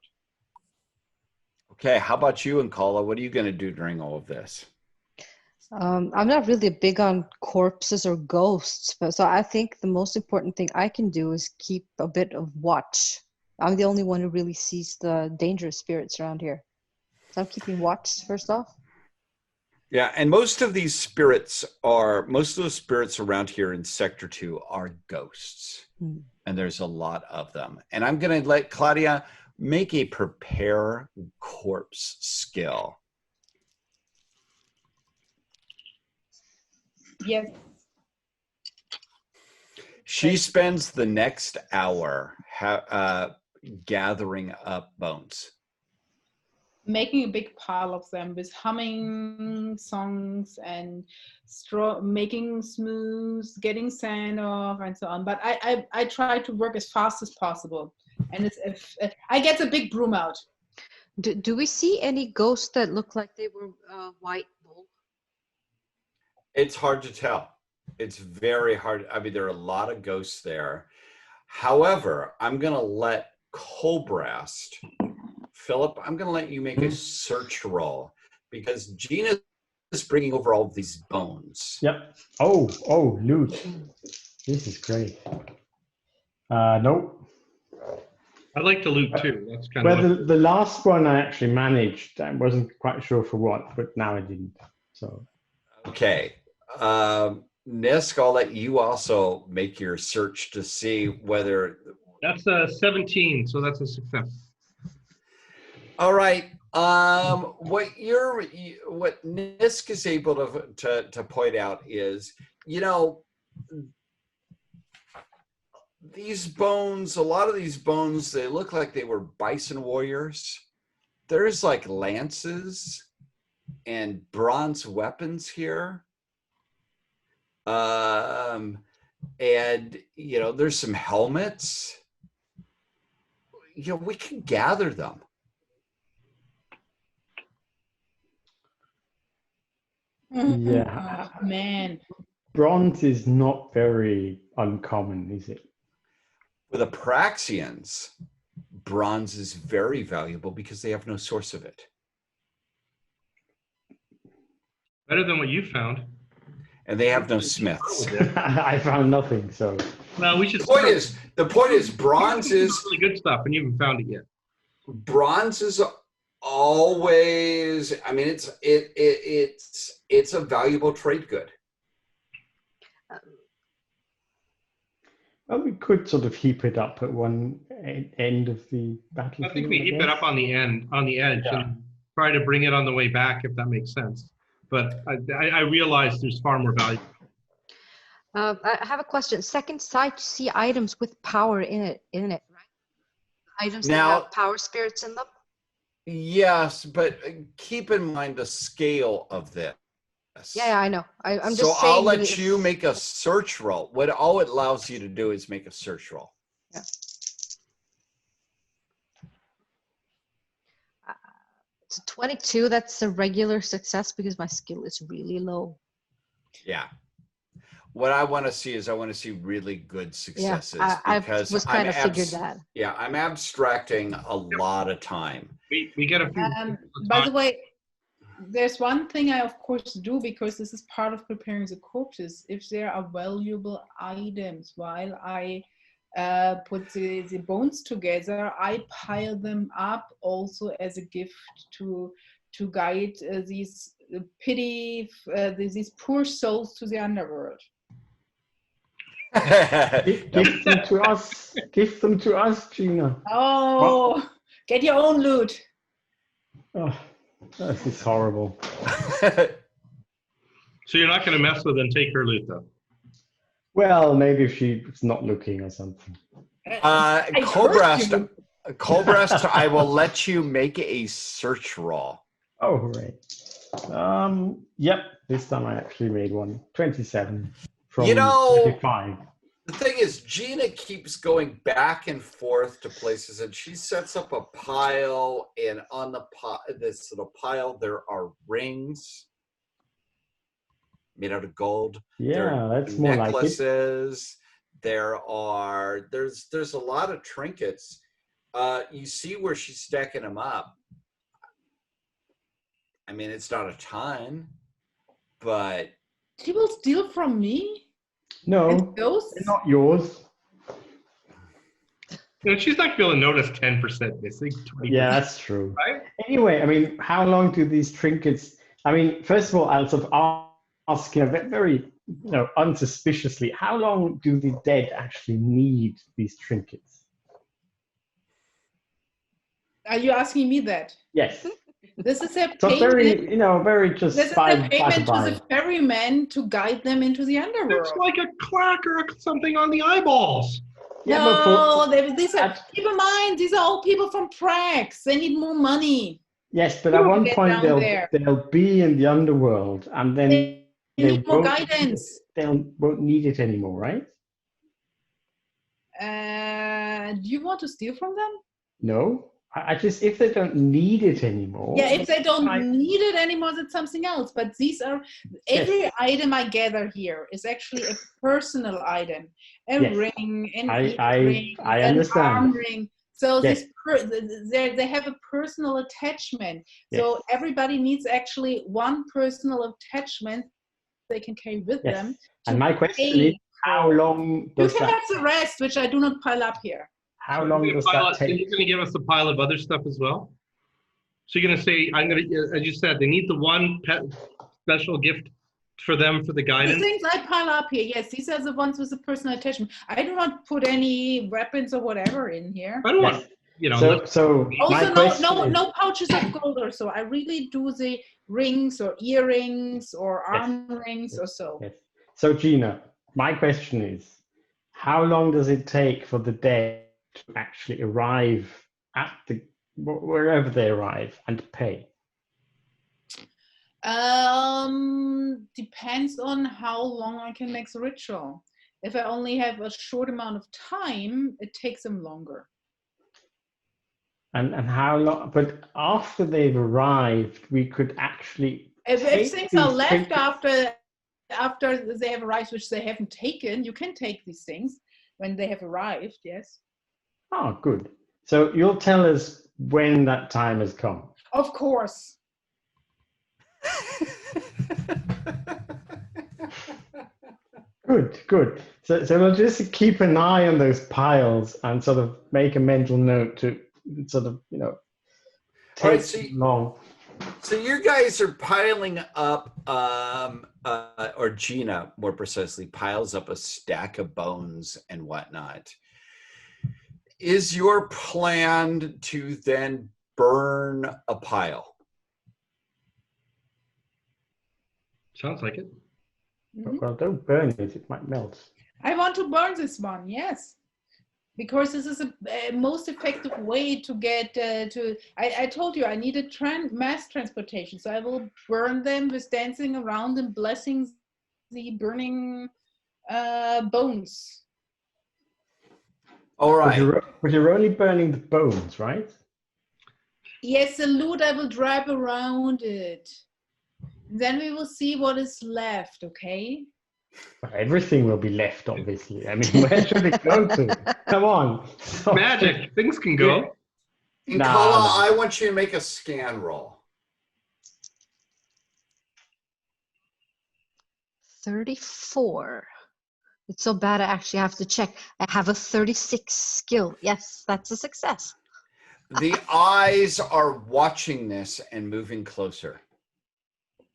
Okay, how about you and Kala? What are you going to do during all of this? I'm not really big on corpses or ghosts, but so I think the most important thing I can do is keep a bit of watch. I'm the only one who really sees the dangerous spirits around here. So I'm keeping watch first off. Yeah, and most of those spirits around here in Sector 2 are ghosts. And there's a lot of them. And I'm going to let Claudia make a prepare corpse skill. Yes. She spends the next hour gathering up bones. Making a big pile of them with humming songs and making smooth, getting sand off, and so on. But I try to work as fast as possible. And I get a big broom out. Do we see any ghosts that look like they were white bull? It's hard to tell. It's very hard. I mean, there are a lot of ghosts there. However, I'm going to let Colbrast, Philip, I'm going to let you make a search roll because Gina is bringing over all of these bones. Yep. Oh, loot. This is great. Nope. I'd like to loot too. That's kind Well, of the last one I actually managed. I wasn't quite sure for what, but now I didn't. So. Okay. Nisk, I'll let you also make your search to see whether... That's a 17, so that's a success. All right. What Nisk is able to point out is, these bones, a lot of these bones, they look like they were bison warriors. There's like lances and bronze weapons here. And there's some helmets. We can gather them. Yeah. Man. Bronze is not very uncommon, is it? For the Praxians, bronze is very valuable because they have no source of it. Better than what you found. And they have no smiths. I found nothing, so. Well, we should. The point is, bronze is really good stuff, and you haven't found it yet. Bronze is always. I mean, it's a valuable trade good. Well, we could sort of heap it up at one end of the battlefield. I think we heap it up on the edge, and try to bring it on the way back, if that makes sense. But I realize there's far more value. I have a question. Second sight, you see items with power in it, right? Items that have power spirits in them? Yes, but keep in mind the scale of this. Yeah, I know. I'm just so saying. I'll let you make a search roll. All it allows you to do is make a search roll. Yeah. It's a 22. That's a regular success because my skill is really low. Yeah. What I want to see is really good successes. Yeah, I was kind of figured that. Yeah, I'm abstracting a lot of time. We get a few. By the way, there's one thing I of course do, because this is part of preparing the corpses. If there are valuable items while I put the bones together, I pile them up also as a gift to guide these these poor souls to the underworld. Give them to us. Give them to us, Gina. Oh, get your own loot. Oh, this is horrible. So you're not going to mess with and take her loot, though? Well, maybe if she's not looking or something. Colbrest, I will let you make a search roll. Oh, hooray. Yep, this time I actually made one. 27 from 35. The thing is, Gina keeps going back and forth to places, and she sets up a pile, and on this little pile there are rings made out of gold. Yeah, that's more like it. Necklaces. There's a lot of trinkets. You see where she's stacking them up. I mean, it's not a ton, but She will steal from me? No, And those? they're not yours. You know, she's not going to notice 10% missing. 20%. Yeah, that's true. Right? Anyway, I mean, how long do these trinkets? I mean, first of all, I'll sort of ask you very, unsuspiciously, how long do the dead actually need these trinkets? Are you asking me that? Yes. This is a So payment. very just This is by a payment to by. the ferryman to guide them into the underworld. It's like a clack or something on the eyeballs. Yeah, No, but these are. Keep in mind, these are all people from Prax. They need more money. yes, but at one Get point down there. they'll be in the underworld, and then They need more won't guidance. They won't need it anymore, right? Do you want to steal from them? No, I just if they don't need it anymore. Yeah, if they don't I- need it anymore, that's something else. But these are every item I gather here is actually a personal item. A Yes. ring, an I earring, an understand. arm ring. So Yes. they have a personal attachment. So Yes. everybody needs actually one personal attachment they can carry with Yes. them. And my question pay is, how long You does can that? have the rest, which I do not pile up here. How long does that You're take? going to give us a pile of other stuff as well? So you're going to say, as you said, they need the one special gift for them for the The guidance? things I pile up here, yes, these are the ones with the personal attachment. I do not put any weapons or whatever in here. I don't Yes. want, you know, So my Also, question is, no pouches of gold or so. I really do the rings or earrings or arm rings or so. yes. So Gina, my question is, how long does it take for the dead to actually arrive at wherever they arrive and pay? Depends on how long I can make the ritual. If I only have a short amount of time, it takes them longer. And how long? But after they've arrived, we could actually. If take things are these left trinkets- after they have arrived, which they haven't taken, you can take these things when they have arrived, yes. Oh, good. So you'll tell us when that time has come. Of course. Good, good. So we'll just keep an eye on those piles and sort of make a mental note to sort of, take All right, so long. So you guys are piling up, or Gina, more precisely, piles up a stack of bones and whatnot. Is your plan to then burn a pile? sounds like it. Mhm. Well, don't burn it, it might melt. I want to burn this one, yes. Because this is a most effective way to get I told you I needed mass transportation. So I will burn them with dancing around and blessing the burning bones. All right. But you're only burning the bones, right? Yes, the loot I will drive around it. Then we will see what is left, okay? Well, everything will be left, obviously. I mean, where should it go to? Come on. So- Magic, things can go. And Nah, Kala, nah. I want you to make a scan roll. 34. It's so bad I actually have to check. I have a 36 skill. Yes, that's a success. The eyes are watching this and moving closer.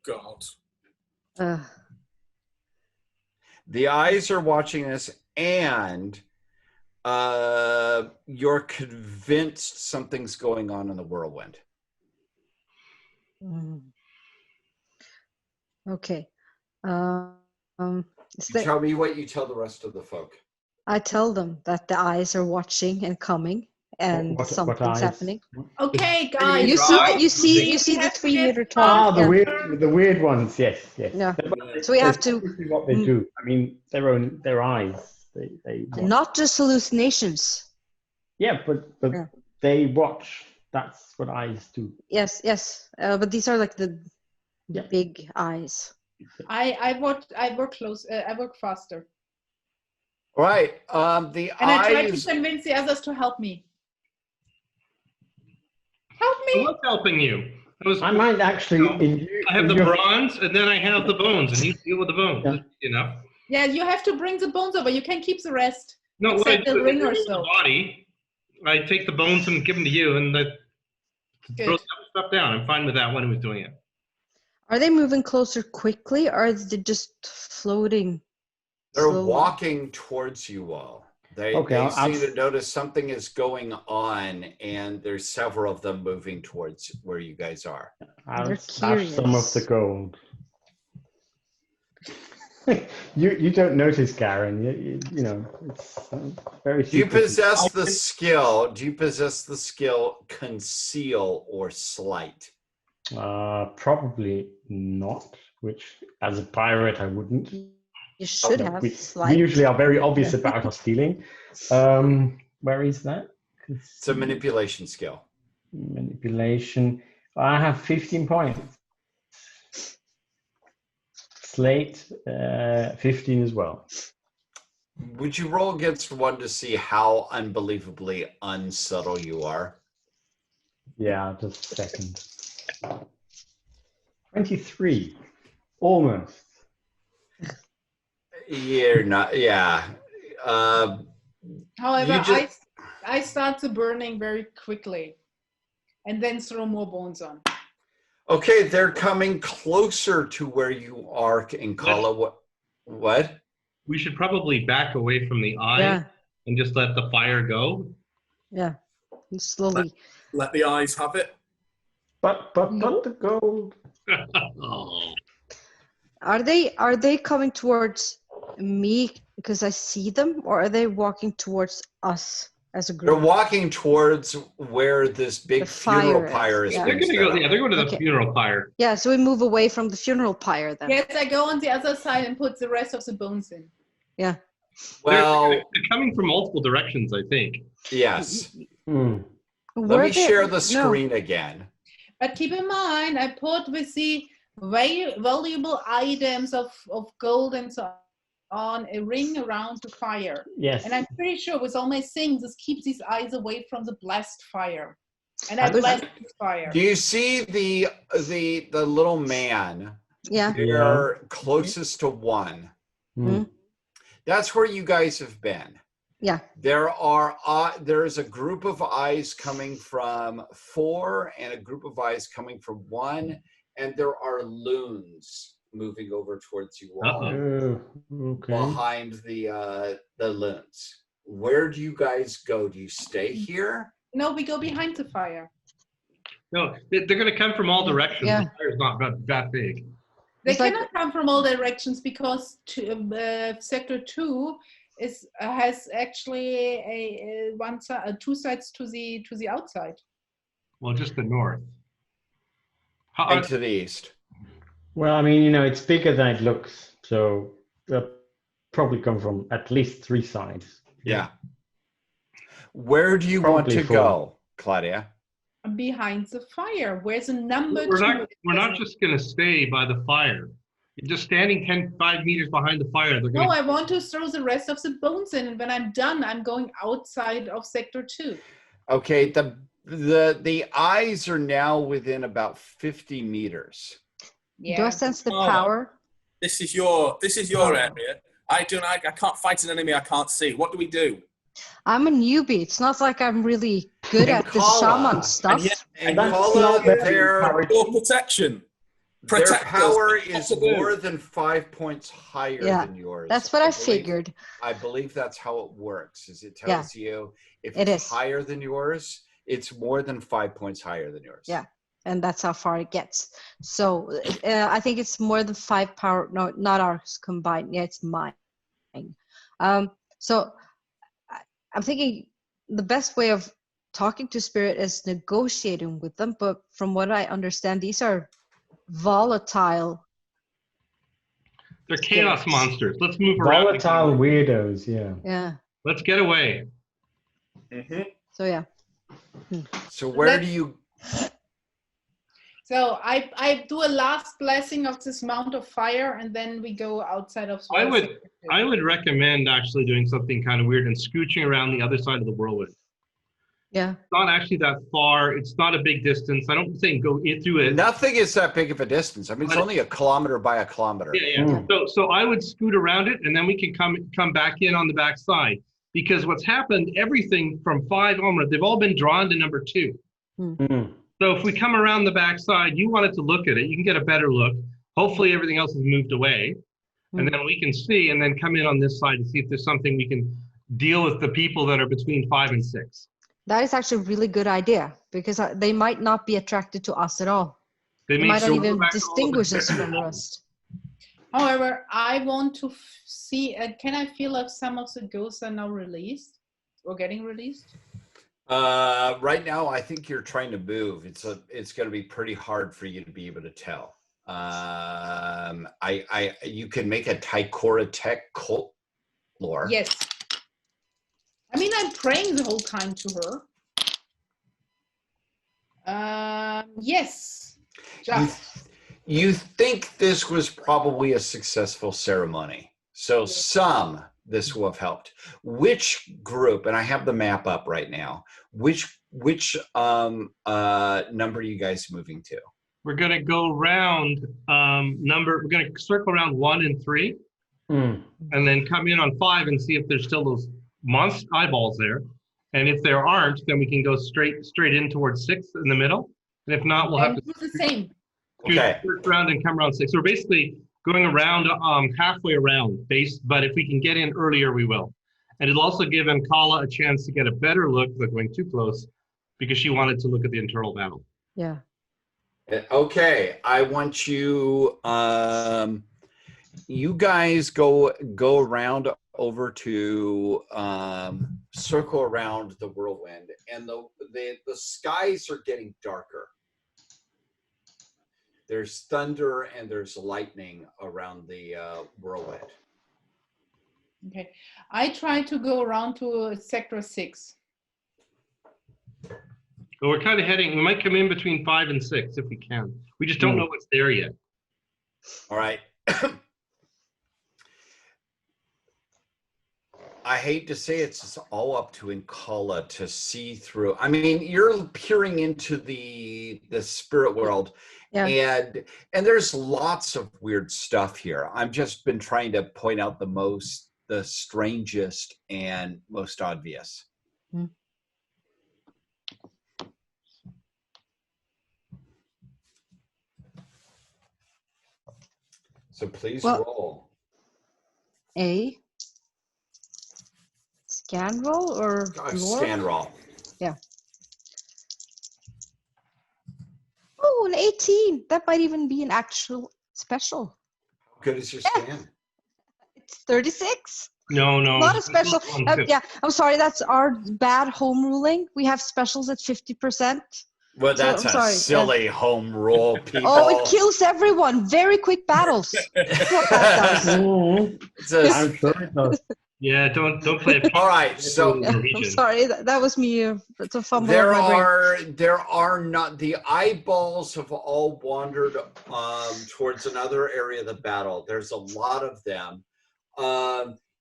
God. Uh, The eyes are watching this, and you're convinced something's going on in the whirlwind. Okay. Is there, Tell me what you tell the rest of the folk. I tell them that the eyes are watching and coming, and What something's eyes? happening. Okay, guys. You see We the have to 3 get- meter tall. Ah, the weird ones. Yes, yes. Yeah. But So we have that's to- typically what they do. I mean, their eyes. They watch. Not just hallucinations. Yeah, but Yeah. they watch. That's what eyes do. Yes, yes. But these are like the Yeah. big eyes. I work close. I work faster, All right. The and I try to eyes. convince the others to help me. Help me! What's helping you? I might actually. I have the bronze, and then I have the bones, and you deal with the bones. Yeah. You know. Yeah, you have to bring the bones over. You can keep the rest. No, what I Except the do is ring I or remove so. the body. I take the bones and give them to you, and I throw Good. stuff down. I'm fine with that when he was doing it. Are they moving closer quickly, or are they just floating? They're slowly? walking towards you all. They I'll seem to notice something is going on, and there's several of them moving towards where you guys are. I'll They're stash some of the curious. gold. you don't notice, Garen. You know it's very. Do you secretive. possess the skill? Do you possess the skill conceal or sleight? Probably not. Which, as a pirate, I wouldn't. You should No, have we slight. usually are very obvious about our stealing. Where is that? It's a manipulation skill. Manipulation. I have 15 points. Slate, 15 as well. Would you roll against one to see how unbelievably unsubtle you are? Yeah, just a second. 23. Almost. You're not. Yeah. However, You just- I start the burning very quickly, and then throw more bones on. Okay, they're coming closer to where you are in Kala. What? We should probably back away from the eye Yeah, and just let the fire go. yeah. And slowly. Let the eyes have it. But the gold. Oh. Are they coming towards me because I see them, or are they walking towards us as a They're group? walking towards where this big The funeral fire is, pyre is. yeah. They're being gonna go. set Yeah, up. they're going to the Okay. funeral pyre. Yeah, so we move away from the funeral pyre then. Yes, I go on the other side and put the rest of the bones in. Yeah. Well, They're coming from multiple directions, I think. yes. Hmm. Let me Were share they- the screen again. But keep in mind, I put with the valuable items of gold and so on a ring around the fire. Yes. And I'm pretty sure with all my things, this keeps these eyes away from the blessed fire. And I I was- bless the fire. Do you see the little man Yeah. there closest to one? Hmm. That's where you guys have been. Yeah. There is a group of eyes coming from 4 and a group of eyes coming from 1, and there are loons moving over towards you all Uh-oh. Oh, okay. behind the loons. Where do you guys go? Do you stay here? No, we go behind the fire. No, they're going to come from all directions. Yeah. The fire's not that big. They It's like- cannot come from all directions because sector 2 has actually two sides to the outside. Well, just the north. How, And to the east. Well, I mean, it's bigger than it looks, so they'll probably come from at least 3 sides. Yeah. Where do you want Probably to 4. go, Claudia? Behind the fire. Where's the number we're 2? not just going to stay by the fire. You're just standing 5 meters behind the fire. They're No, going I want to throw the rest of the bones in, and when I'm done, I'm going outside of sector 2. Okay, the eyes are now within about 50 meters. Do I sense the Oh. power? This is your area. I can't fight an enemy I can't see. What do we do? I'm a newbie. It's not like I'm really good at the shaman stuff. And that's Kala, not their your protection. power is more than 5 points higher than yours. That's what I figured. I believe that's how it works. Is it tells you if it's higher than yours, it's more than 5 points higher than yours. Yeah, and that's how far it gets. So I think it's more than 5 power. No, not ours combined. Yeah, it's mine. So I'm thinking the best way of talking to spirit is negotiating with them. But from what I understand, these are volatile. They're chaos monsters. Let's move around. Volatile weirdos, yeah. Yeah. Let's get away. Mm-hmm. So yeah. So where do you? So I do a last blessing of this mount of fire, and then we go outside of. I would recommend actually doing something kind of weird and scooching around the other side of the whirlwind. Yeah. It's not actually that far. It's not a big distance. I don't think go through it. Nothing is that big of a distance. I mean, it's only a kilometer by a kilometer. Yeah. So I would scoot around it, and then we can come back in on the back side. Because what's happened, everything from 5 onward, they've all been drawn to number 2. Mm. So if we come around the back side, you wanted to look at it, you can get a better look. Hopefully everything else has moved away. And then we can see, and then come in on this side to see if there's something we can deal with the people that are between 5 and 6. That is actually a really good idea, because they might not be attracted to us at all. They might not even distinguish us from the rest. However, I want to see, can I feel if some of the ghosts are now released or getting released? Right now, I think you're trying to move. It's going to be pretty hard for you to be able to tell. You can make a Tycora Tech cult lore. Yes. I mean, I'm praying the whole time to her. Yes. Just. You think this was probably a successful ceremony. So this will have helped. Which group, and I have the map up right now, which number are you guys moving to? We're going to go round we're going to circle around 1 and 3, and then come in on 5 and see if there's still those monster eyeballs there. And if there aren't, then we can go straight in towards 6 in the middle. And if not, we'll have to do the same. Okay. Around and come around 6. So we're basically going around halfway around but if we can get in earlier, we will. And it'll also give Ankala a chance to get a better look without going too close, because she wanted to look at the internal battle. Yeah. Okay, I want you you guys go around over to circle around the whirlwind, and the skies are getting darker. There's thunder and there's lightning around the whirlwind. Okay. I try to go around to sector 6. But we're kind of we might come in between 5 and 6 if we can. We just don't know what's there yet. All right. I hate to say it's all up to Ankala to see through. I mean, you're peering into the spirit world, and there's lots of weird stuff here. I've just been trying to point out the strangest and most obvious. So please roll. A scan roll or scan roll? Yeah. Oh, an 18. That might even be an actual special. How good is your scan? It's 36. No. Not a special. Yeah, I'm sorry. That's our bad home ruling. We have specials at 50%. Well, that's silly home rule, people. Oh, it kills everyone. Very quick battles. That's what that does. I'm sure it does. Yeah, don't play it. All right, so I'm sorry. That was me. It's a fumble. There are not, the eyeballs have all wandered towards another area of the battle. There's a lot of them.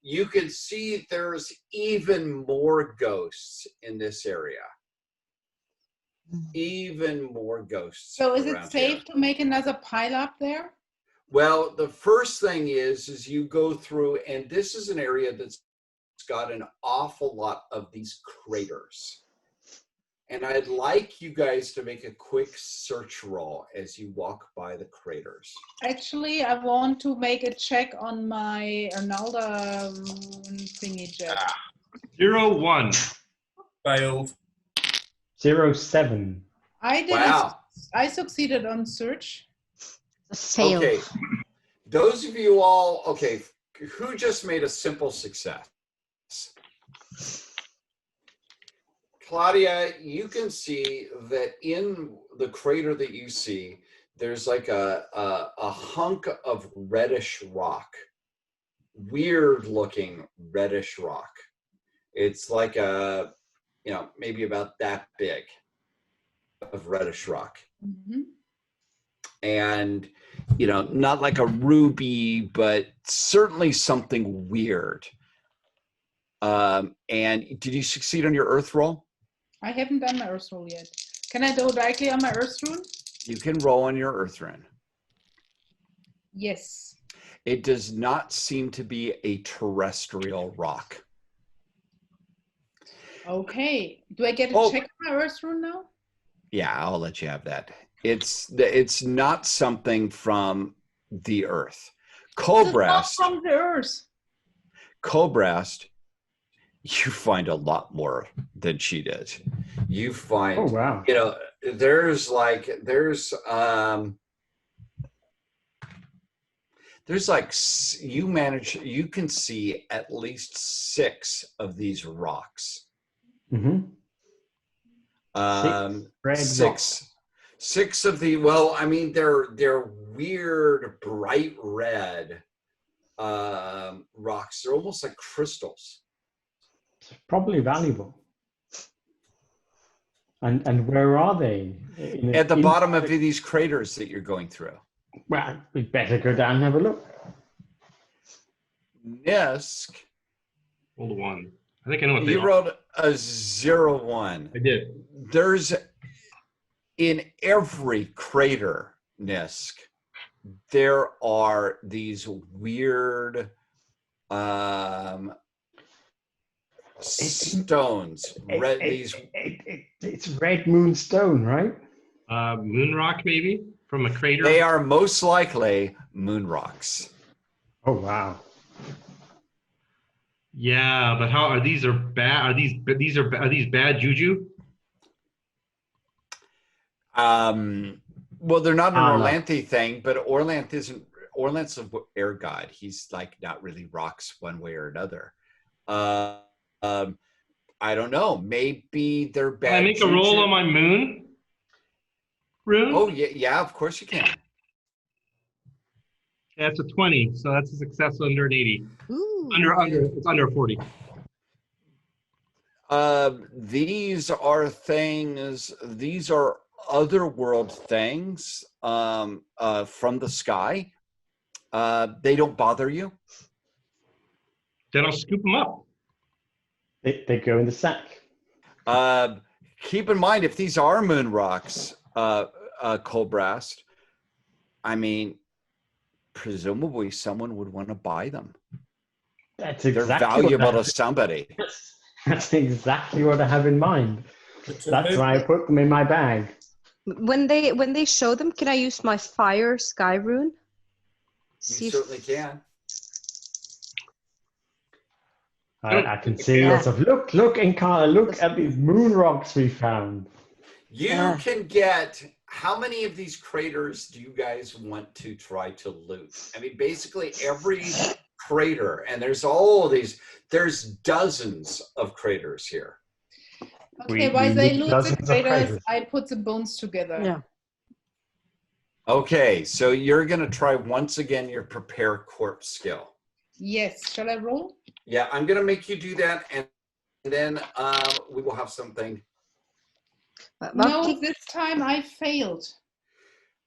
You can see there's even more ghosts in this area. Even more ghosts. So is it safe to make another pile up there? Well, the first thing is you go through, and this is an area that's got an awful lot of these craters. And I'd like you guys to make a quick search roll as you walk by the craters. Actually, I want to make a check on my Arnalda thingy jet. 0-1. Failed. 07. I did. Wow. I succeeded on search. Fail. Okay. Those of you all, okay, who just made a simple success? Claudia, you can see that in the crater that you see, there's like a hunk of reddish rock, weird looking reddish rock. It's like maybe about that big of reddish rock. Mm-hmm. And, not like a ruby, but certainly something weird. And did you succeed on your earth roll? I haven't done my earth roll yet. Can I go directly on my earth rune? You can roll on your earth rune. Yes. It does not seem to be a terrestrial rock. Okay. Do I get to check my earth rune now? Yeah, I'll let you have that. It's not something from the earth. Cobrast. From the earth. Cobrast, you find a lot more than she did. You find, Oh, wow. there's you can see at least 6 of these rocks. Mm-hmm. Six of the, they're weird, bright red rocks. They're almost like crystals. Probably valuable. And where are they? At the bottom of these craters that you're going through. Well, we better go down and have a look. Nisk. Rolled a 1. I think I know what they You are. rolled a 0-1. I did. There's, in every crater, Nisk, there are these weird stones. It's red moonstone, right? Moon rock, maybe, from a crater. They are most likely moon rocks. Oh, wow. Yeah, but how are these are bad? Are these bad juju? Well, they're not an No. Orlanthi thing, but Orlanth's an air god. He's like not really rocks one way or another. I don't know. Maybe they're bad. Can I make a roll on my moon rune? Oh yeah, of course you can. Yeah, it's a 20, so that's a success under an 80. Ooh. It's under 40. These are things. These are otherworld things from the sky. They don't bother you. Then I'll scoop them up. They go in the sack. Keep in mind, if these are moon rocks, Cobrast, presumably someone would want to buy them. They're They're valuable to somebody. That's exactly what I have in mind. That's why I put them in my bag. When they show them, can I use my fire sky rune? You certainly can. I can see lots of look, Inkara, look at these moon rocks we found. You can get, how many of these craters do you guys want to try to loot? Basically every crater, and there's there's dozens of craters here. Okay, while they loot the craters, I put the bones together. Yeah. Okay, so you're going to try once again your prepare corpse skill. Yes. Shall I roll? Yeah, I'm going to make you do that, and then we will have something. No, this time I failed.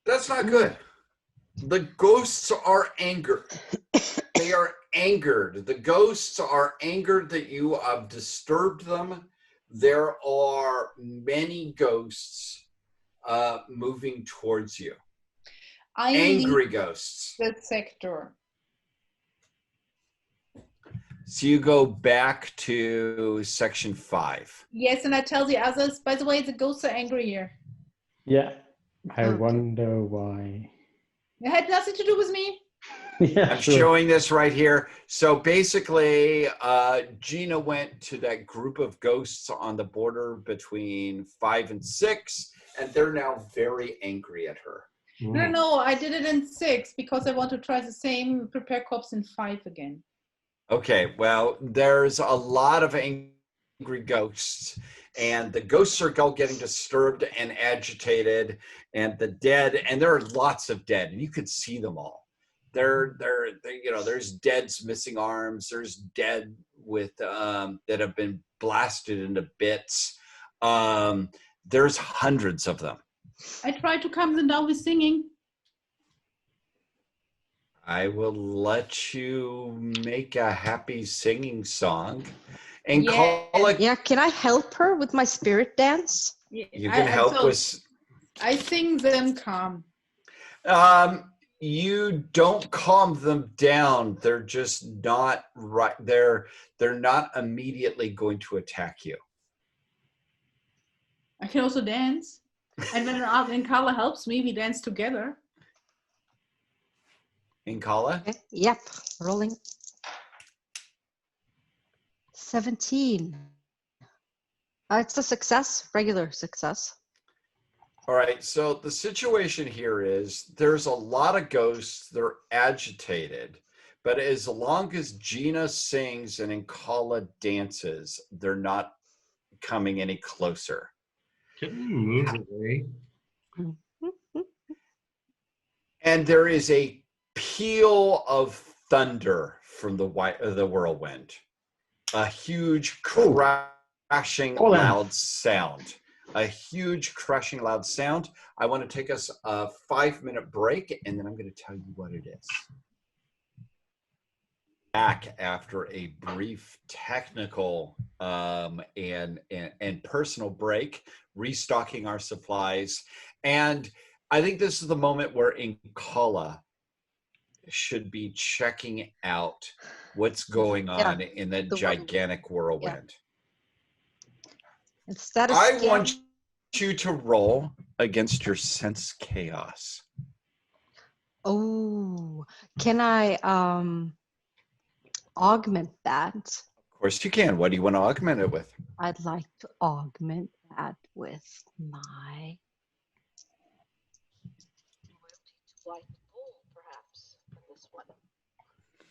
That's not good. The ghosts are angered. They are angered. The ghosts are angered that you have disturbed them. There are many ghosts moving towards you. I Angry leave ghosts. the sector. So you go back to section 5. Yes, and I tell the others, by the way, the ghosts are angry here. Yeah. I Okay. wonder why. It had nothing to do with me. Yeah, I'm sure. showing this right here. So basically, Gina went to that group of ghosts on the border between 5 and 6, and they're now very angry at her. No, I did it in 6 because I want to try the same prepare corpse in 5 again. Okay, well, there's a lot of angry ghosts, and the ghosts are all getting disturbed and agitated, and the dead, and there are lots of dead, and you can see them all. They're you know, there's deads missing arms, there's dead with that have been blasted into bits. There's hundreds of them. I tried to calm them down with singing. I will let you make a happy singing song and Yeah. call it. Yeah, can I help her with my spirit dance? You can help so with. I sing them calm. You don't calm them down. They're just not right. They're not immediately going to attack you. I can also dance. And when Carla helps me, we dance together. Inkala? Okay. Yep, rolling. 17. It's a success, regular success. All right, so the situation here is there's a lot of ghosts. They're agitated, but as long as Gina sings and Inkala dances, they're not coming any closer. Can we move away? And there is a peal of thunder from the whirlwind, a huge crashing loud sound. A huge crashing loud sound. I want to take us a 5-minute break, and then I'm going to tell you what it is. Back after a brief technical and personal break, restocking our supplies. And I think this is the moment where Inkala should be checking out what's going on in that gigantic whirlwind. Instead of I want you to roll against your sense chaos. Oh, can I augment that? Of course you can. What do you want to augment it with? I'd like to augment that with my loyalty to white bull, perhaps. This one.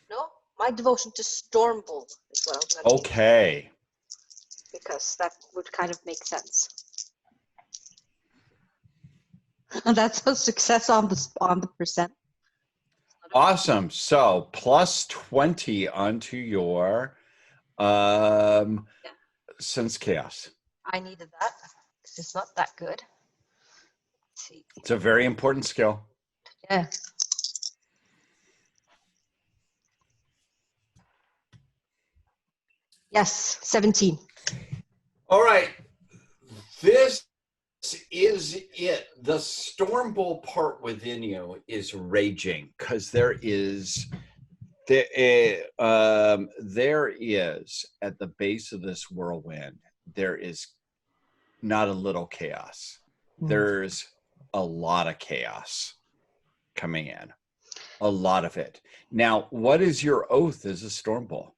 No, my devotion to Stormbull is what I was going to Okay. because that would kind of make sense. That's a success on the percent. Awesome. So plus 20 onto your sense chaos. I needed that. It's not that good. Let's see. It's a very important skill. Yeah. Yes, 17. All right. This is it. The Stormbull part within you is raging because there is at the base of this whirlwind, there is not a little chaos. There's a lot of chaos coming in. A lot of it. Now, what is your oath as a Stormbull?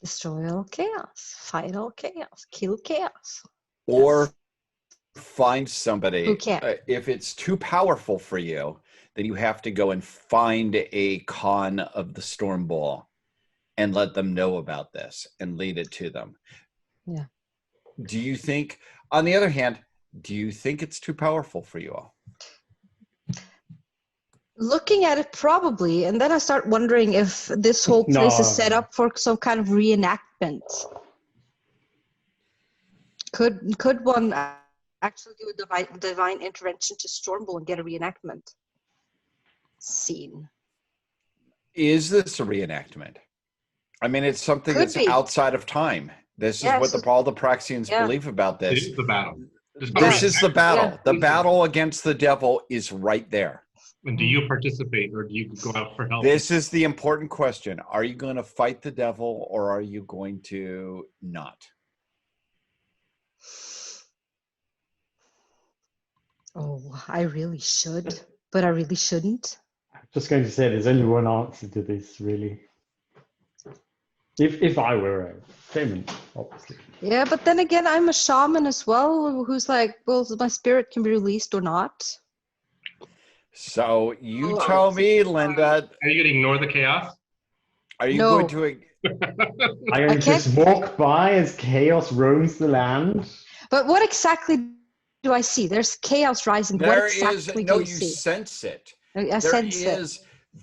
Destroy all chaos. Fight all chaos. Kill chaos. Or find somebody who can. If it's too powerful for you, then you have to go and find a con of the Stormbull and let them know about this and lead it to them. Yeah. Do you think, on the other hand, do you think it's too powerful for you all? Looking at it, probably, and then I start wondering if this whole place is set up for some kind of reenactment. Could one actually do a divine intervention to Stormbull and get a reenactment scene? Is this a reenactment? I mean, it's something Could that's be. outside of time. This is what all the Praxians believe about It this. is the battle. This is the battle. Yeah. The battle against the devil is right there. And do you participate, or do you go out for help? This is the important question. Are you going to fight the devil, or are you going to not? Oh, I really should, but I really shouldn't. I'm just going to say there's only one answer to this, really. If I were a shaman, obviously. Yeah, but then again, I'm a shaman as well, who's like, well, my spirit can be released or not. So you Oh, tell me, Linda. Are you going to ignore the chaos? Are you No. going to? Are you going to just walk by as chaos roams the land? But what exactly do I see? There's chaos rising. What There exactly is no. do You see? sense it. I There sense it. is.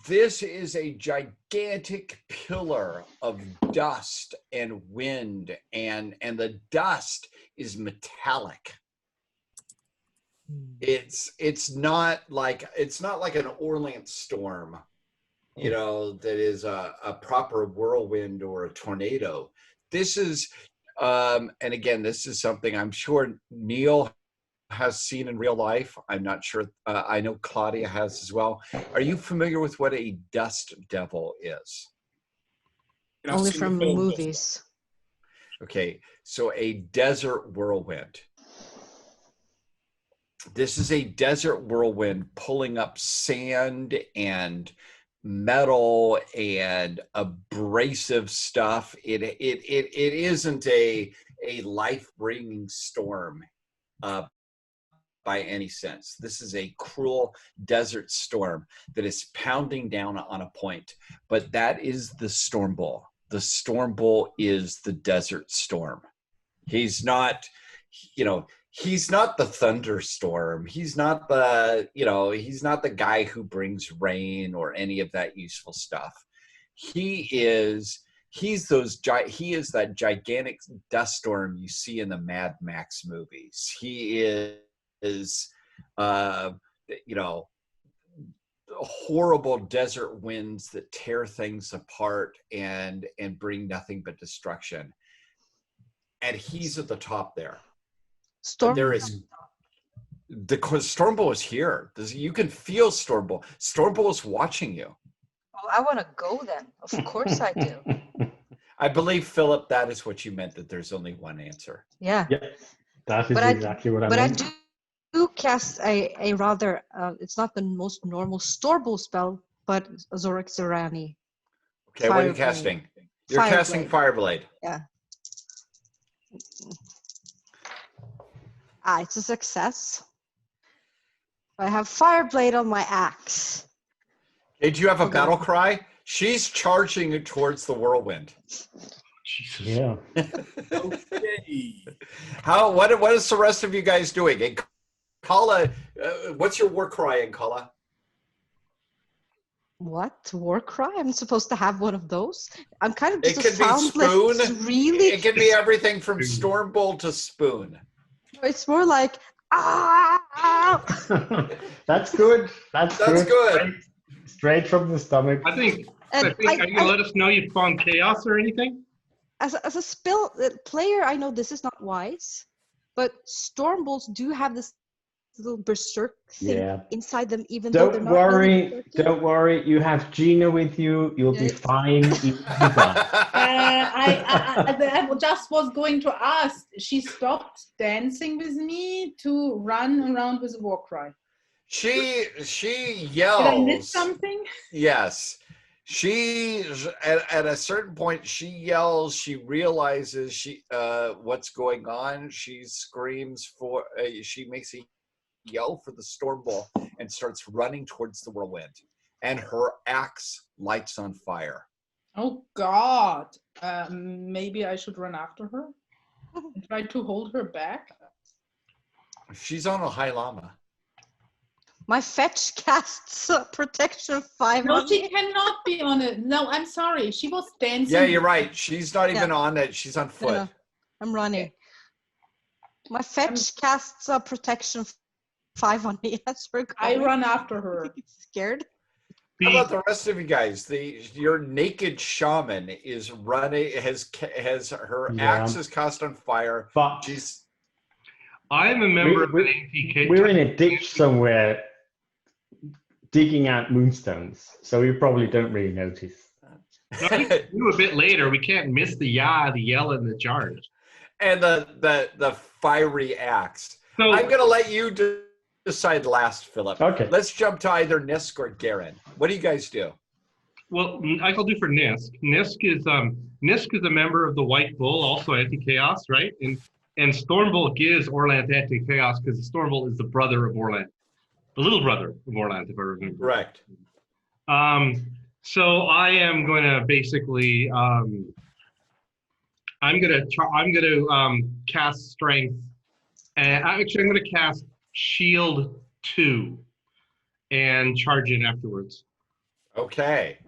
This is a gigantic pillar of dust and wind, and the dust is metallic. It's not like an Orient storm, you know, that is a proper whirlwind or a tornado. This is, and again, this is something I'm sure Neil has seen in real life. I'm not sure. I know Claudia has as well. Are you familiar with what a dust devil is? I've Only seen the from film movies. Okay, so a desert whirlwind. This is a desert whirlwind pulling up sand and metal and abrasive stuff. It isn't a life-bringing storm by any sense. This is a cruel desert storm that is pounding down on a point. But that is the storm bull. The storm bull is the desert storm. He's not, you know, he's not the thunderstorm. He's not the, you know, he's not the guy who brings rain or any of that useful stuff. He is that gigantic dust storm you see in the Mad Max movies. He is, you know, horrible desert winds that tear things apart and bring nothing but destruction. And he's at the top there. Storm. There is the Stormbull is here. You can feel Stormbull. Stormbull is watching you. Oh, I want to go then. Of course I do. I believe, Philip, that is what you meant, that there's only one answer. Yeah. Yeah, that is exactly what I meant. But I do cast a rather, it's not the most normal Stormbull spell, but Zorik Zerani. Okay, what are you casting? You're casting Fireblade. Yeah. It's a success. I have Fireblade on my axe. Hey, do you have a battle cry? She's charging it towards the whirlwind. Jesus. Yeah. Okay. What is the rest of you guys doing? Hey, Kala, what's your war cry, Kala? What? War cry? I'm supposed to have one of those? I'm kind of It just could be spoon. Really? It could be everything from Stormbull to spoon. It's more like, ah! That's good. That's good. Straight from the stomach. I think are you going to let us know you found chaos or anything? As a spell player, I know this is not wise, but Stormbulls do have this little berserk thing inside them, even though they're not really Don't worry. You have Gina with you. You'll be fine. I just was going to ask. She stopped dancing with me to run around with a war cry. She yells. Did I miss something? Yes. She at a certain point she yells. She realizes what's going on. She screams for. She makes a yell for the Stormbull and starts running towards the whirlwind. And her axe lights on fire. Oh God! Maybe I should run after her and try to hold her back. She's on a high llama. My fetch casts protection 5 No, on she me. cannot be on it. No, I'm sorry. She was dancing. Yeah, you're right. She's not even on it. She's on foot. No, I'm running. Okay. My fetch casts protection 5 on me. That's where I run after her. Scared. How about the rest of you guys? Your naked shaman is running. Has her axe is cast on fire. But I'm a member of an APK. We're in a ditch somewhere. digging out moonstones, so you probably don't really notice. No, you can do a bit later. We can't miss the yell, and the charge. And the fiery axe. So I'm going to let you decide last, Philip. Okay. Let's jump to either Nisk or Garen. What do you guys do? well, I'll do for Nisk. Nisk is a member of the White Bull, also anti-chaos, right? And Stormbolt gives Orlanth anti-chaos because Stormbolt is the brother of Orlanth, the little brother of Orlanth, if I remember. Correct. So I am going to basically I'm going to cast Strength, and actually I'm going to cast Shield 2 and charge in afterwards. Okay.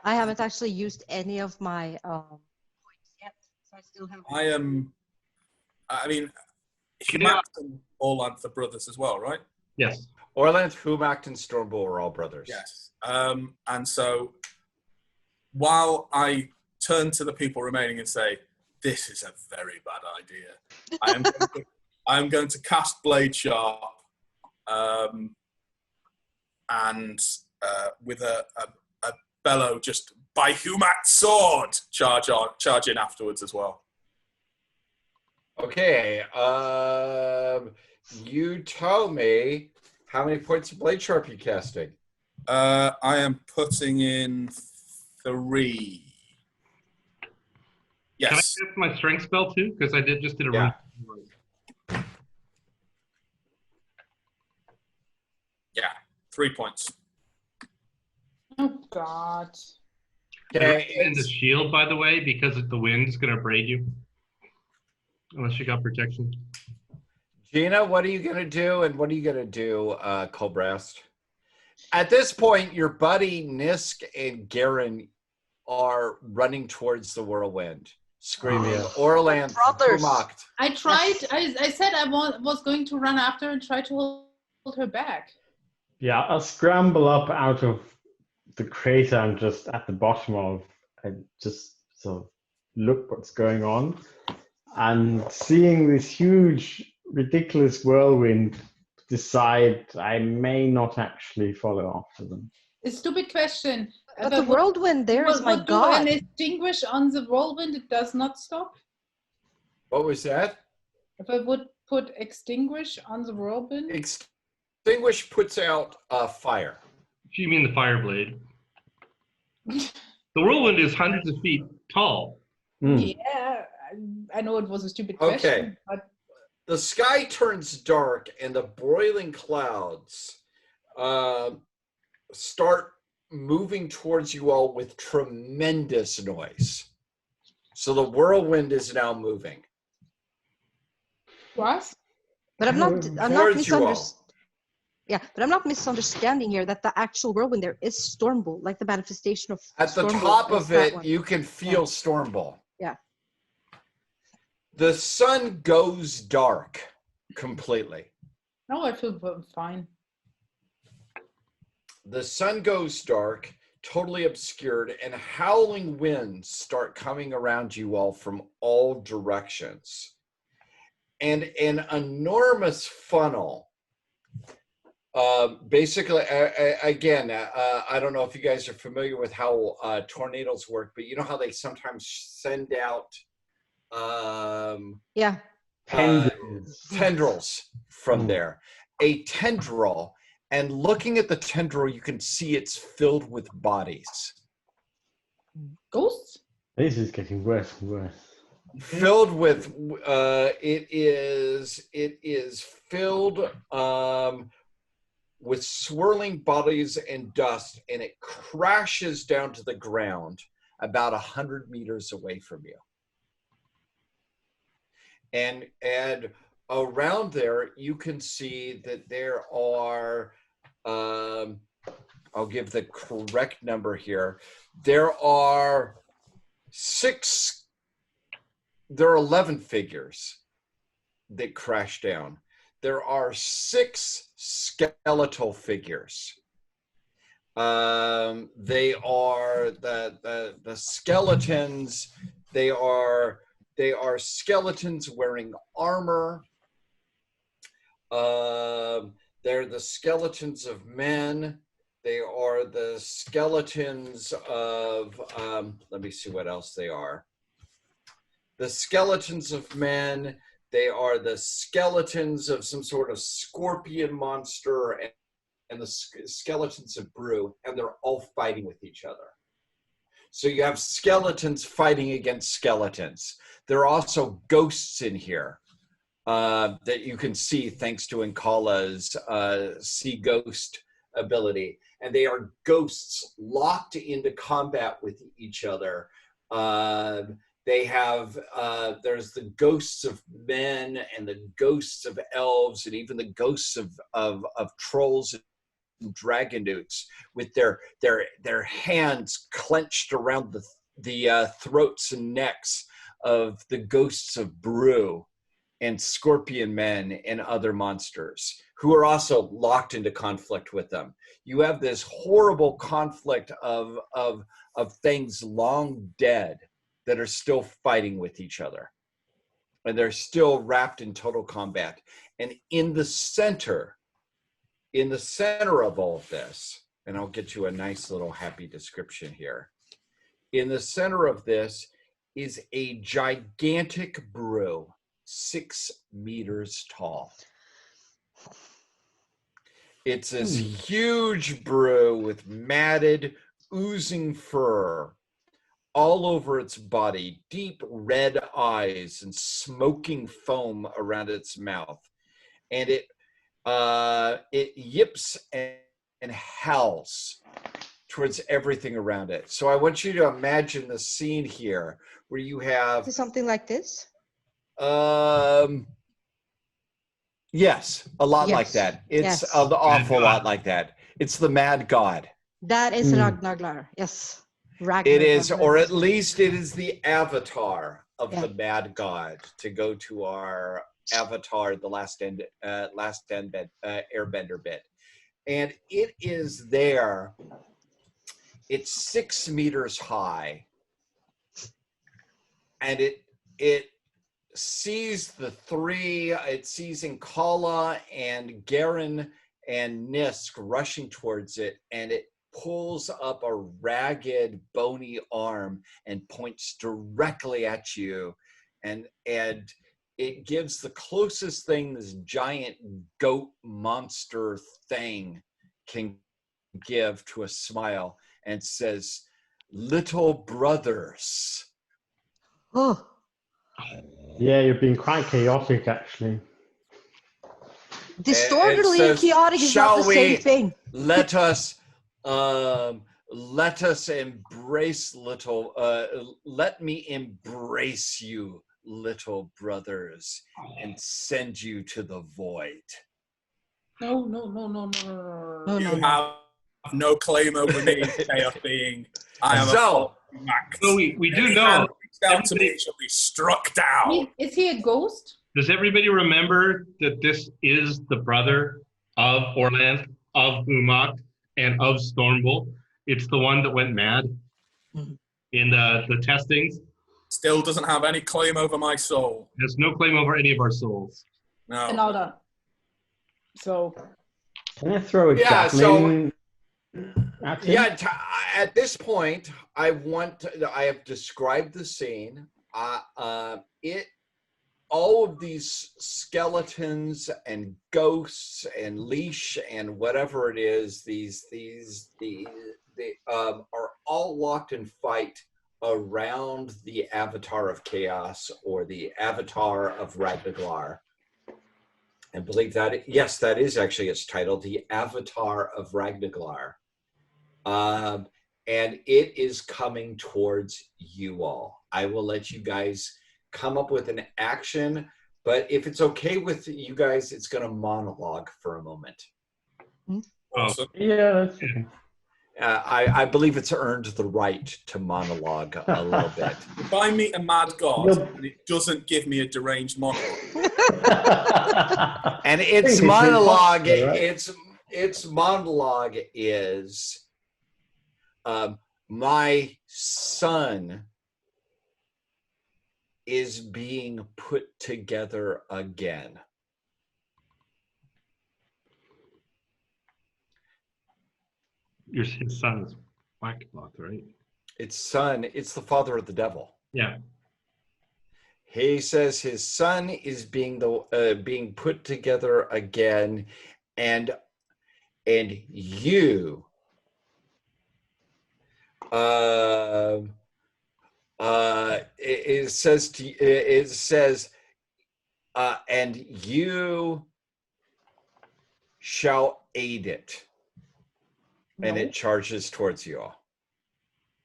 I haven't actually used any of my points yet, so I still have. I mean, Humac and Orlanth are brothers as well, right? Yes. Orlanth, Humac, and Stormbolt are all brothers. Yes. And so while I turn to the people remaining and say, this is a very bad idea, I am going to cast Blade Sharp and with a bellow, just by Humac's sword, charge in afterwards as well. Okay. You tell me how many points of Blade Sharp are you casting? I am putting in 3. Yes. Can I cast my Strength spell too? Because I just did a Yeah. run. Yeah, 3 points. Oh God. Okay. And the shield, by the way, because the wind is going to braid you. Unless you got protection. Gina, what are you going to do? And what are you going to do, Colbrast? At this point, your buddy Nisk and Garen are running towards the whirlwind, screaming, Orlanth, Brothers. Humac. I tried. I said I was going to run after and try to hold her back. Yeah, I'll scramble up out of the crater I'm just at the bottom of and just sort of look what's going on. And seeing this huge, ridiculous whirlwind, decide I may not actually follow after them. A stupid question. But the whirlwind there is my god. And extinguish on the whirlwind, it does not stop. What was that? If I would put extinguish on the whirlwind, Extinguish puts out fire. You mean the fire blade? The whirlwind is hundreds of feet tall. yeah, I know it was a stupid question. Okay. But The sky turns dark and the broiling clouds start moving towards you all with tremendous noise. So the whirlwind is now moving. what? But I'm not Towards you all. Yeah, but I'm not misunderstanding here that the actual whirlwind there is Stormbolt, like the manifestation of At the Stormbolt top is of that it, one. you can feel Stormbolt. Yeah. The sun goes dark completely. No, I feel fine. The sun goes dark, totally obscured, and howling winds start coming around you all from all directions. And an enormous funnel. Basically, again, I don't know if you guys are familiar with how tornadoes work, but you know how they sometimes send out tendrils from there. A tendril, and looking at the tendril, you can see it's filled with bodies. Ghosts? This is getting worse and worse. Filled with, it is filled with swirling bodies and dust, and it crashes down to the ground about 100 meters away from you. And around there, you can see that there are, I'll give the correct number here. There are 11 figures that crash down. There are 6 skeletal figures. They are the skeletons. They are skeletons wearing armor. The they're the skeletons of men. They are the skeletons of, let me see what else they are. The skeletons of men, they are the skeletons of some sort of scorpion monster, and the skeletons of brew, and they're all fighting with each other. So you have skeletons fighting against skeletons. There are also ghosts in here that you can see thanks to Nkala's see ghost ability. And they are ghosts locked into combat with each other. They have, there's the ghosts of men and the ghosts of elves and even the ghosts of trolls and dragon newts with their hands clenched around the throats and necks of the ghosts of brew and scorpion men and other monsters who are also locked into conflict with them. You have this horrible conflict of things long dead that are still fighting with each other. And they're still wrapped in total combat. And in the center of all of this, and I'll get you a nice little happy description here. In the center of this is a gigantic brew, 6 meters tall. It's this huge brew with matted, oozing fur all over its body, deep red eyes and smoking foam around its mouth. And it yips and howls towards everything around it. So I want you to imagine the scene here where you have... Is it something like this? Yes, a lot like that. It's an awful lot like that. It's the mad god. That is Ragnarglar. Yes. It is, or at least it is the avatar of the mad god, to go to our Avatar, the last airbender bit. And it is there. It's 6 meters high. And it sees the three, it sees Nkala and Garen and Nisk rushing towards it, and it pulls up a ragged, bony arm and points directly at you. And it gives the closest thing this giant goat monster thing can give to a smile, and says, "Little brothers." Oh. Yeah, you're being quite chaotic, actually. Disorderly and chaotic is not the same thing. Let us embrace little, let me embrace you, little brothers, and send you to the void. No. You have no claim over me, chaos being. I am so we do know. Down to me shall be struck down. Is he a ghost? Does everybody remember that this is the brother of Orlanth, of Umak, and of Stormbolt? It's the one that went mad in the testings. Still doesn't have any claim over my soul. There's no claim over any of our souls. No. Another. So. Can I throw a javelin at him? Yeah, at this point, I have described the scene. All of these skeletons and ghosts and leash and whatever it is, they are all locked in fight around the Avatar of Chaos, or the Avatar of Ragnarglar. I believe that, yes, that is actually its title, the Avatar of Ragnarglar. And it is coming towards you all. I will let you guys come up with an action, but if it's okay with you guys, it's going to monologue for a moment. Awesome. Yeah, that's okay. I believe it's earned the right to monologue a little bit. If I meet a mad god and it doesn't give me a deranged monologue. And its monologue, its monologue is, my son is being put together again. his son is Whack-a-Cloth, right? It's son. It's the father of the devil. Yeah. He says his son is being put together again, and you it says and you shall aid it, and No. it charges towards you all.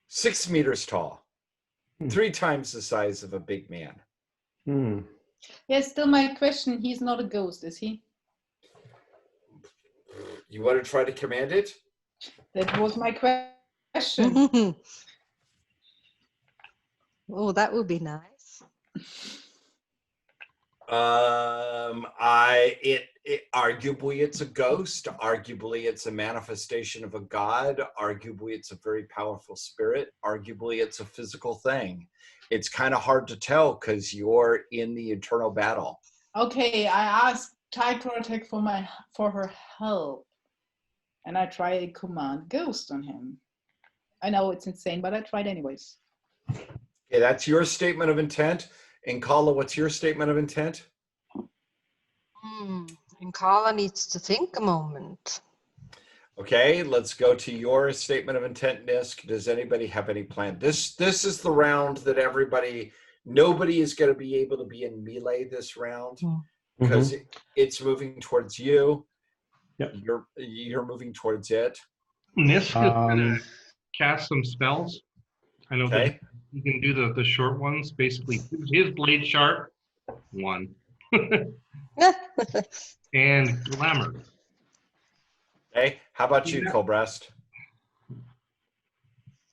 6 meters tall, 3 times the size of a big man. Yes, still my question. He's not a ghost, is he? You want to try to command it? That was my question. Oh, that would be nice. Arguably it's a ghost. Arguably it's a manifestation of a god. Arguably it's a very powerful spirit. Arguably it's a physical thing. It's kind of hard to tell because you're in the eternal battle. Okay, I asked Tycrotech for her help, and I tried to command ghost on him. I know it's insane, but I tried anyways. Okay, that's your statement of intent. And Kala, what's your statement of intent? And Carla needs to think a moment. Okay, let's go to your statement of intent, Nisk. Does anybody have any plan? This is the round that nobody is going to be able to be in melee this round because it's moving towards you. Yep. You're moving towards it. Nisk is going to cast some spells. I know that Okay. you can do the short ones. Basically, his blade sharp, 1. And glamour. Okay, how about you, Colbreast?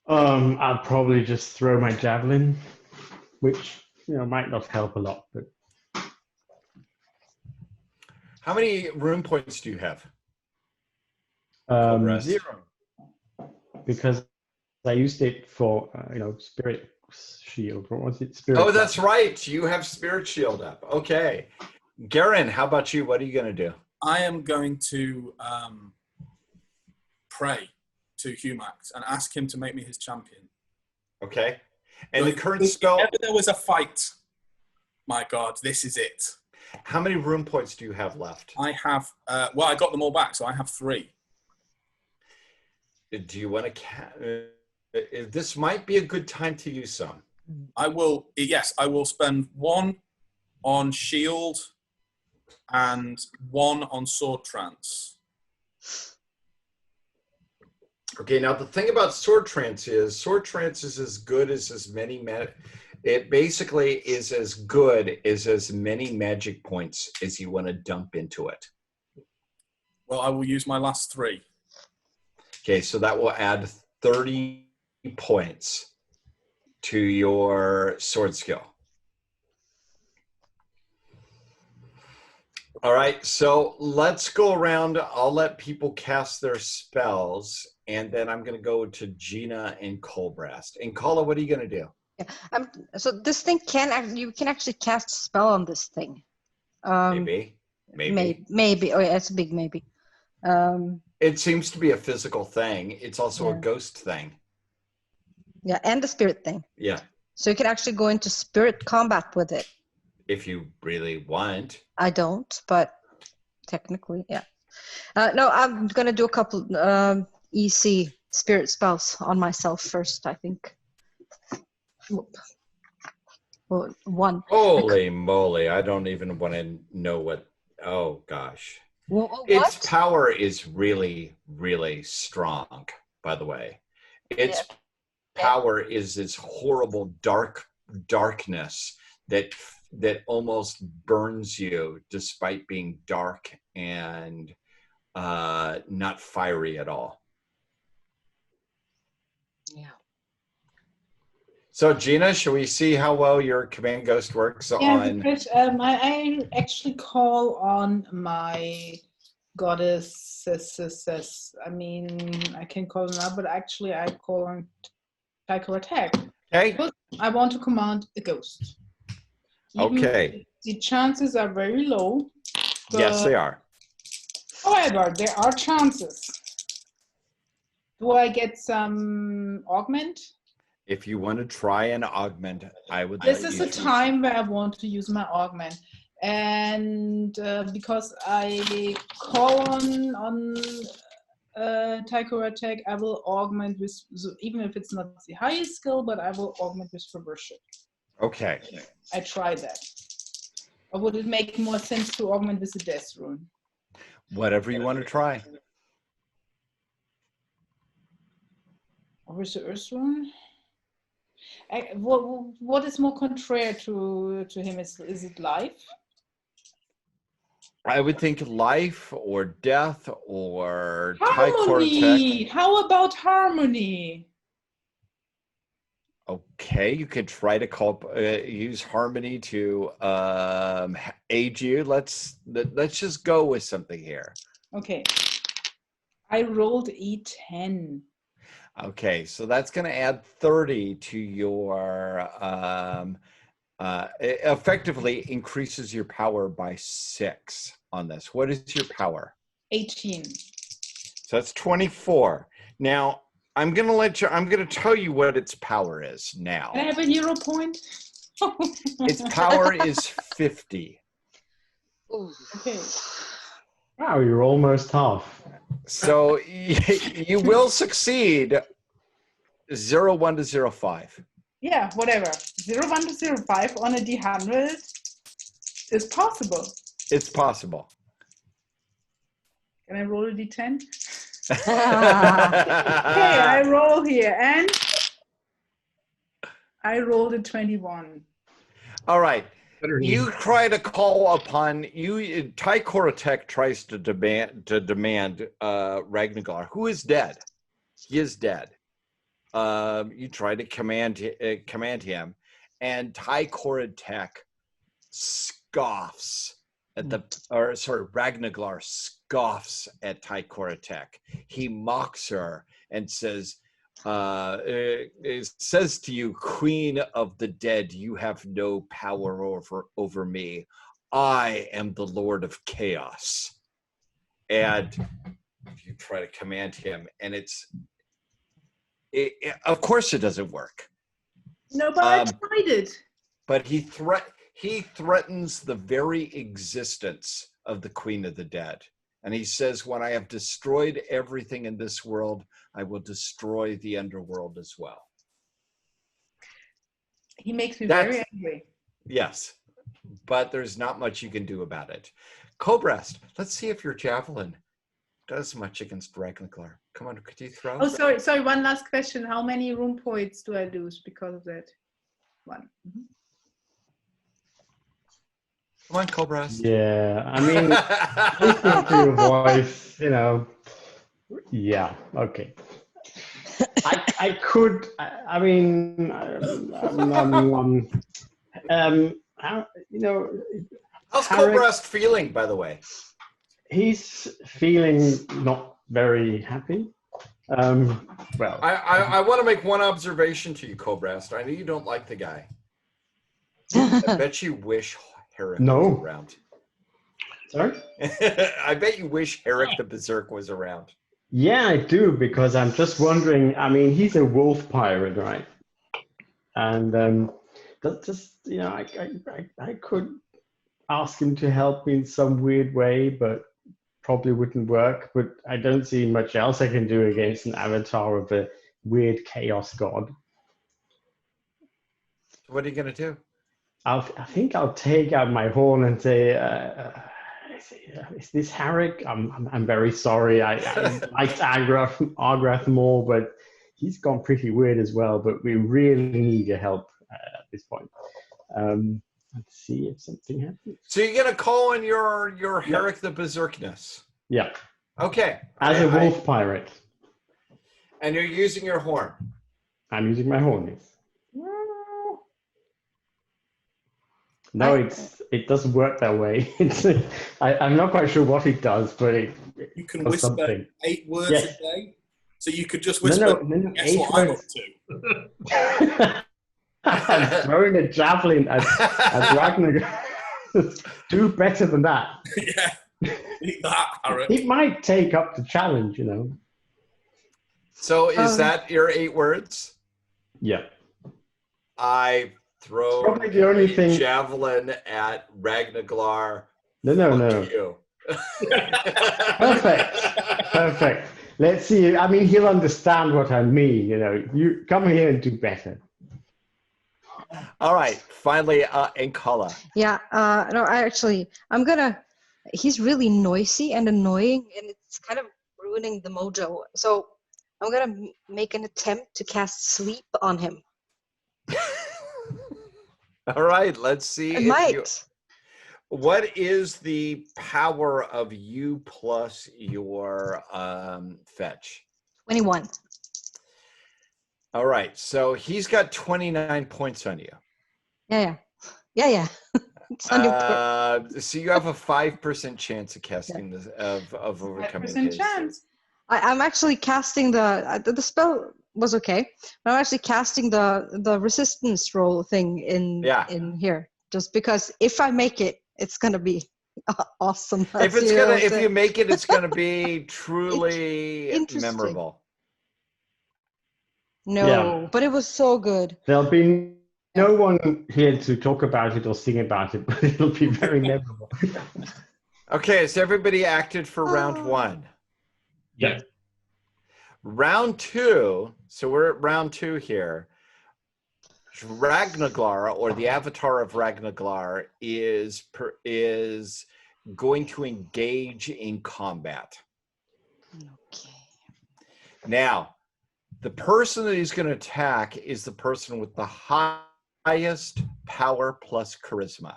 I'll probably just throw my javelin, which might not help a lot, but How many rune points do you have? Colbreast? 0, because I used it for spirit shield. What was it? Spirit. Oh, that's right. You have spirit shield up. Okay. Garen, how about you? What are you going to do? I am going to pray to Humax and ask him to make me his champion. Okay. And the current If spell. ever there was a fight, my God, this is it. How many rune points do you have left? I have, I got them all back, so I have 3. Do you want to? This might be a good time to use some. I will spend 1 on shield and 1 on sword trance. Okay, now the thing about sword trance is as good as it basically is as good as many magic points as you want to dump into it. Well, I will use my last 3. Okay, so that will add 30 points to your sword skill. All right, so let's go around. I'll let people cast their spells, and then I'm going to go to Gina and Colbreast. And Kala, what are you going to do? Yeah. So this thing you can actually cast a spell on this thing. Maybe. Maybe. Oh, yeah, it's a big maybe. It seems to be a physical thing. It's also a ghost thing. Yeah, and the spirit thing. Yeah. So you can actually go into spirit combat with it. If you really want. I don't, but technically, yeah. No, I'm going to do a couple easy spirit spells on myself first, I think. Well, 1. Holy moly, I don't even want to know what. Oh, gosh. What? Its power is really, really strong, by the way. Its power is this horrible darkness that almost burns you despite being dark and not fiery at all. Yeah. So Gina, shall we see how well your command ghost works on? Because I actually call on my goddesses. I mean, I can call them out, but actually I call on Tycrotech. Okay. Because I want to command a ghost. Okay. The chances are very low. Yes, they are. However, there are chances. Do I get some augment? If you want to try and augment, I would. This let is you the choose. time where I want to use my augment. And because I call on Taiko attack, I will augment with, even if it's not the highest skill, but I will augment with perversion. Okay. I try that. Or would it make more sense to augment with the death rune? Whatever you want to try. Or with the earth rune? What is more contrary to him? Is it life? I would think life or death or Harmony. How about harmony? Okay, you could try to use harmony to aid you. Let's just go with something here. Okay. I rolled a 10. Okay, so that's going to add 30 to your effectively increases your power by 6 on this. What is your power? 18. So that's 24. Now, I'm going to tell you what its power is now. Can I have a hero point? Its power is 50. Okay. Wow, you're almost half. So you will succeed 01 to 05. Yeah, whatever. 01 to 05 on a D100 is possible. It's possible. Can I roll a D10? Okay, I roll here, and I rolled a 21. All right. You try to call upon you. Ty Koratek tries to demand Ragnar, who is dead. He is dead. You try to command him, and Ty Koratek scoffs at Ragnar scoffs at Ty Koratek. He mocks her and says to you, Queen of the Dead, you have no power over me. I am the Lord of Chaos. And you try to command him, and of course it doesn't work. No, but I tried it. But he threatens the very existence of the Queen of the Dead. And he says, when I have destroyed everything in this world, I will destroy the underworld as well. He makes me very angry. Yes, but there's not much you can do about it. Cobrast, let's see if your javelin does much against Ragnar. Come on, could you throw? Oh, sorry. One last question. How many room points do I lose because of that? 1. Mm-hmm. Come on, Cobrast. Yeah, I mean, listening to your voice, yeah, okay. I could, I mean, how's Cobrast feeling, by the way? He's feeling not very happy. Well, I want to make one observation to you, Cobrast. I know you don't like the guy. I bet you wish Herrick was around. Sorry? I bet you wish Herrick the Berserk was around. Yeah, I do, because I'm just wondering, I mean, he's a wolf pirate, right? And that just, I could ask him to help me in some weird way, but probably wouldn't work. But I don't see much else I can do against an avatar of a weird chaos god. What are you going to do? I think I'll take out my horn and say, is this Herrick? I'm very sorry. I liked Argrath more, but he's gone pretty weird as well. But we really need your help at this point. Let's see if something happens. So you're going to call in your Herrick the Berserkness? Yeah. Okay. As a wolf pirate. And you're using your horn? I'm using my horn, yes. No, it doesn't work that way. I'm not quite sure what it does, but you can whisper something. 8 words a day. So you could just whisper. No, guess what I'm up to. I'm throwing a javelin at Ragnar. Do better than that. Yeah, eat that, Harriet. He might take up the challenge, So is that your 8 words? Yeah. I throw Probably the only a thing. javelin at Ragnaglar. No. Fuck you. Perfect. Let's see. I mean, he'll understand what I mean. You come here and do better. All right. Finally, Inkala. Yeah. No, he's really noisy and annoying, and it's kind of ruining the mojo. So I'm gonna make an attempt to cast sleep on him. All right. Let's see. It might. What is the power of you plus your fetch? 21. All right. So he's got 29 points on you. Yeah. It's on your So you have a 5% chance of casting this of overcoming 5% his. chance. I'm actually casting the spell was okay, but I'm actually casting the resistance roll thing in here just because if I make it, it's gonna be awesome. If you make it, it's gonna be truly memorable. No, but it was so good. There'll be no one here to talk about it or sing about it, but it'll be very memorable. Okay, so everybody acted for round 1. Yeah. Round 2, so we're at round 2 here. Ragnaglar, or the avatar of Ragnaglar, is going to engage in combat. Okay. Now, the person that he's going to attack is the person with the highest power plus charisma.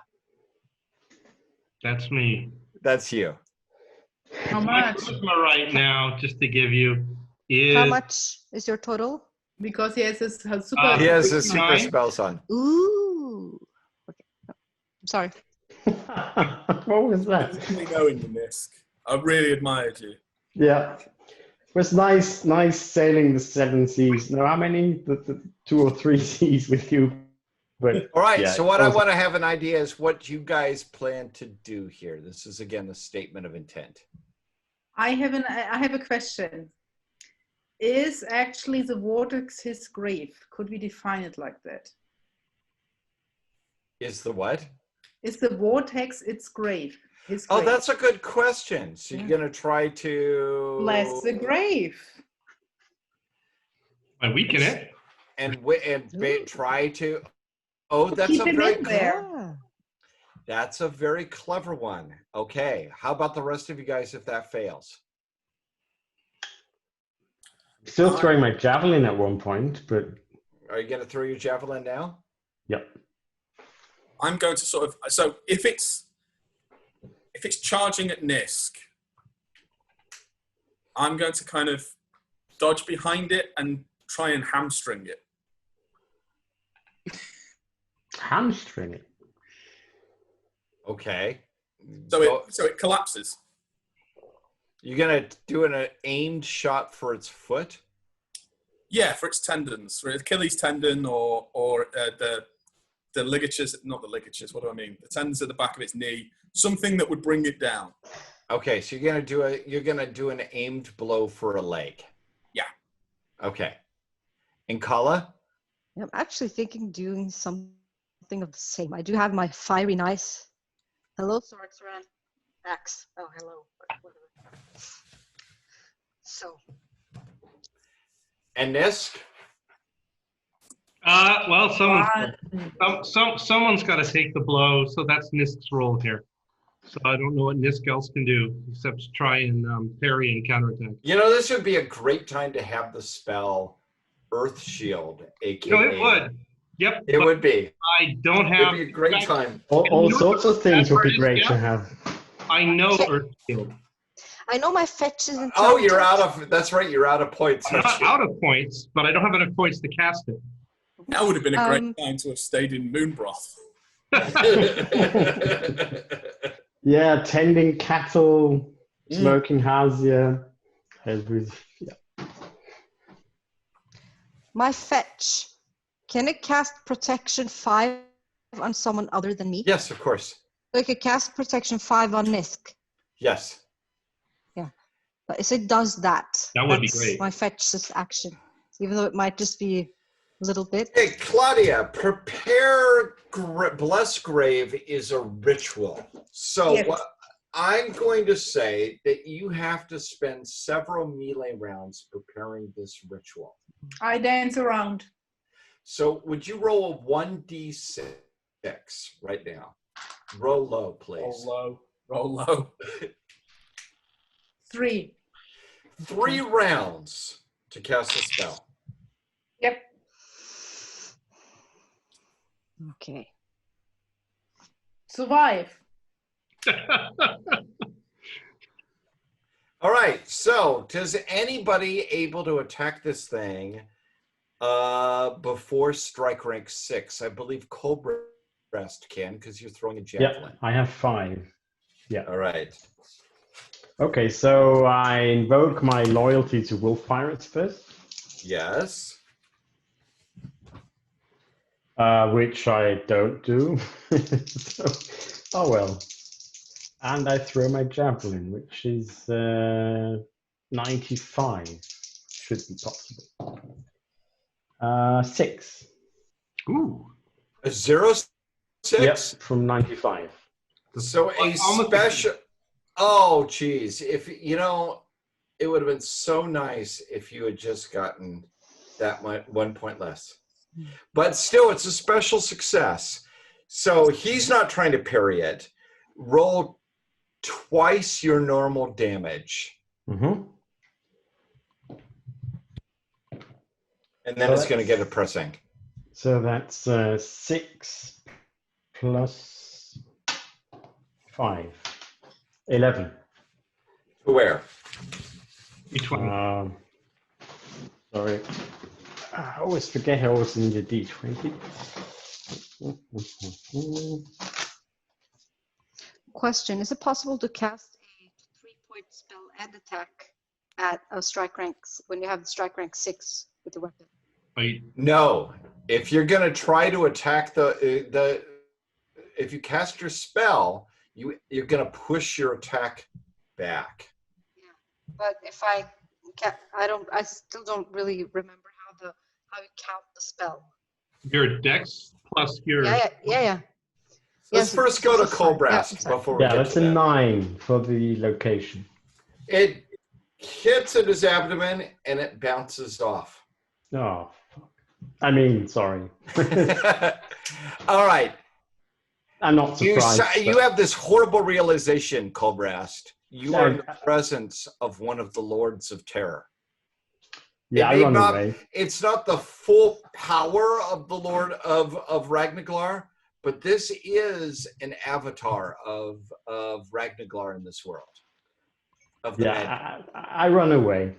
That's me. That's you. How My much? charisma right now, just to give you, is How much is your total? Because he has his super. He has his 69. super spells on. Ooh. Okay. No, I'm sorry. What was that? Really knowing you, Nisk. I really admired you. Yeah. It was nice sailing the 7 seas. No, how many? The 2 or 3 seas with you. But All right, yeah, so what I want to have an idea is what you guys plan to do here. This is, again, the statement of intent. I have a question. Is actually the vortex his grave? Could we define it like that? Is the what? Is the vortex its grave? His Oh, grave? that's a good question. So you're going to try to... Bless the grave. I weaken it. Try to... Oh, that's Keep a him very in there. Yeah. That's a very clever one. Okay, how about the rest of you guys if that fails? still throwing my javelin at one point, but Are you going to throw your javelin now? yep. I'm going to sort of, so if it's charging at Nisk, I'm going to kind of dodge behind it and try and hamstring it. Hamstring it. Okay. So it collapses. You're going to do an aimed shot for its foot? Yeah, for its tendons, for Achilles tendon or the ligatures, not the ligatures, what do I mean? The tendons at the back of its knee, something that would bring it down. Okay, so you're gonna do an aimed blow for a leg. Yeah. Okay. And Kala? I'm actually thinking doing something of the same. I do have my fiery nice. Hello, Swordsman. Axe. Oh, hello. Whatever. So. And Nisk? Well, someone's got to take the blow, so that's Nisk's role here. So I don't know what Nisk else can do except try and parry and counterattack. You know, this would be a great time to have the spell Earth Shield, aka. No, it would. Yep. It would be. I don't have. It would be a great time. All You know sorts of things would be is, great yeah? to have. I know Earth Shield. I know my fetch isn't. Oh, you're out of. That's right. You're out of points. I'm not out of points, but I don't have enough points to cast it. That would have been a great time to have stayed in Moonbroth. Yeah, tending cattle, smoking hasia. Yeah. My fetch. Can it cast protection 5 on someone other than me? Yes, of course. So I could cast protection 5 on Nisk. Yes. Yeah. But so it does that. That would be That's great. my fetch action, even though it might just be a little bit. Hey, Claudia, prepare Bless Grave is a ritual. So Yes. what I'm going to say that you have to spend several melee rounds preparing this ritual. I dance around. So would you roll a 1d6 right now? Roll low, please. Roll low. Roll low. 3. 3 rounds to cast a spell. Yep. Okay. Survive. All right, so does anybody able to attack this thing before strike rank 6? I believe Coldbreast can, because you're throwing a javelin. Yeah, I have 5. Yeah. All right. Okay, so I invoke my loyalty to wolf pirates first, Yes. which I don't do. So, oh well. And I throw my javelin, which is 95. Should be possible. 6. Ooh. A 0-6? Yep, from 95. So a Almost- special. Oh, geez. If you know, it would have been so nice if you had just gotten that 1 point less. But still, it's a special success. So he's not trying to parry it. Roll twice your normal damage, Mm-hmm. and then it's going to get a pressing. So that's 6 plus 5. 11. To where? Each one. Sorry. I always forget I was in the D20. Question: is it possible to cast a 3-point spell and attack at a strike rank when you have the strike rank 6 with the weapon? Wait, No. If you're going to try to attack if you cast your spell, you're going to push your attack back. But if I still don't really remember how you count the spell. your dex plus your. Yeah. Let's Yes, first go to it's fine. Colbrast Yeah, it's fine. before we Yeah, get that's to a that. 9 for the location. It hits at his abdomen and it bounces off. Oh, fuck. I mean, sorry. All right. I'm not surprised. You have this horrible realization, Colbrast. You are in the Yeah. presence of one of the Lords of Terror. Yeah, I may run not- away. It's not the full power of the Lord of Ragnaglar, but this is an avatar of Ragnaglar in this world. Of the man. Yeah, I run away.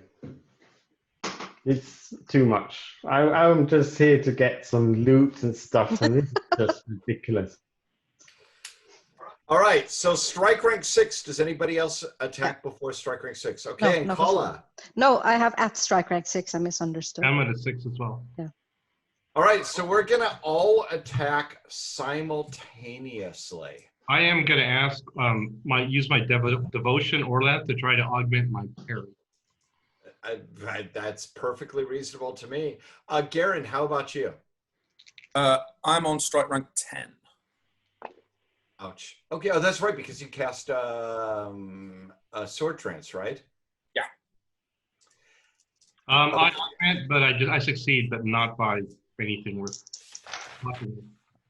It's too much. I'm just here to get some loot and stuff, and this is just ridiculous. All right, so strike rank 6. Does anybody else attack before strike rank 6? Okay, No, and not Kala. No, I have at strike rank 6. I misunderstood. I'm at a 6 as well. All right, so we're gonna all attack simultaneously. I am going to ask use my devotion Orlath to try to augment my parry. That's perfectly reasonable to me. Garen, how about you? I'm on strike rank 10. Ouch. Okay, oh, that's right, because you cast a sword trance, right? I went, but I succeed, but not by anything worth talking.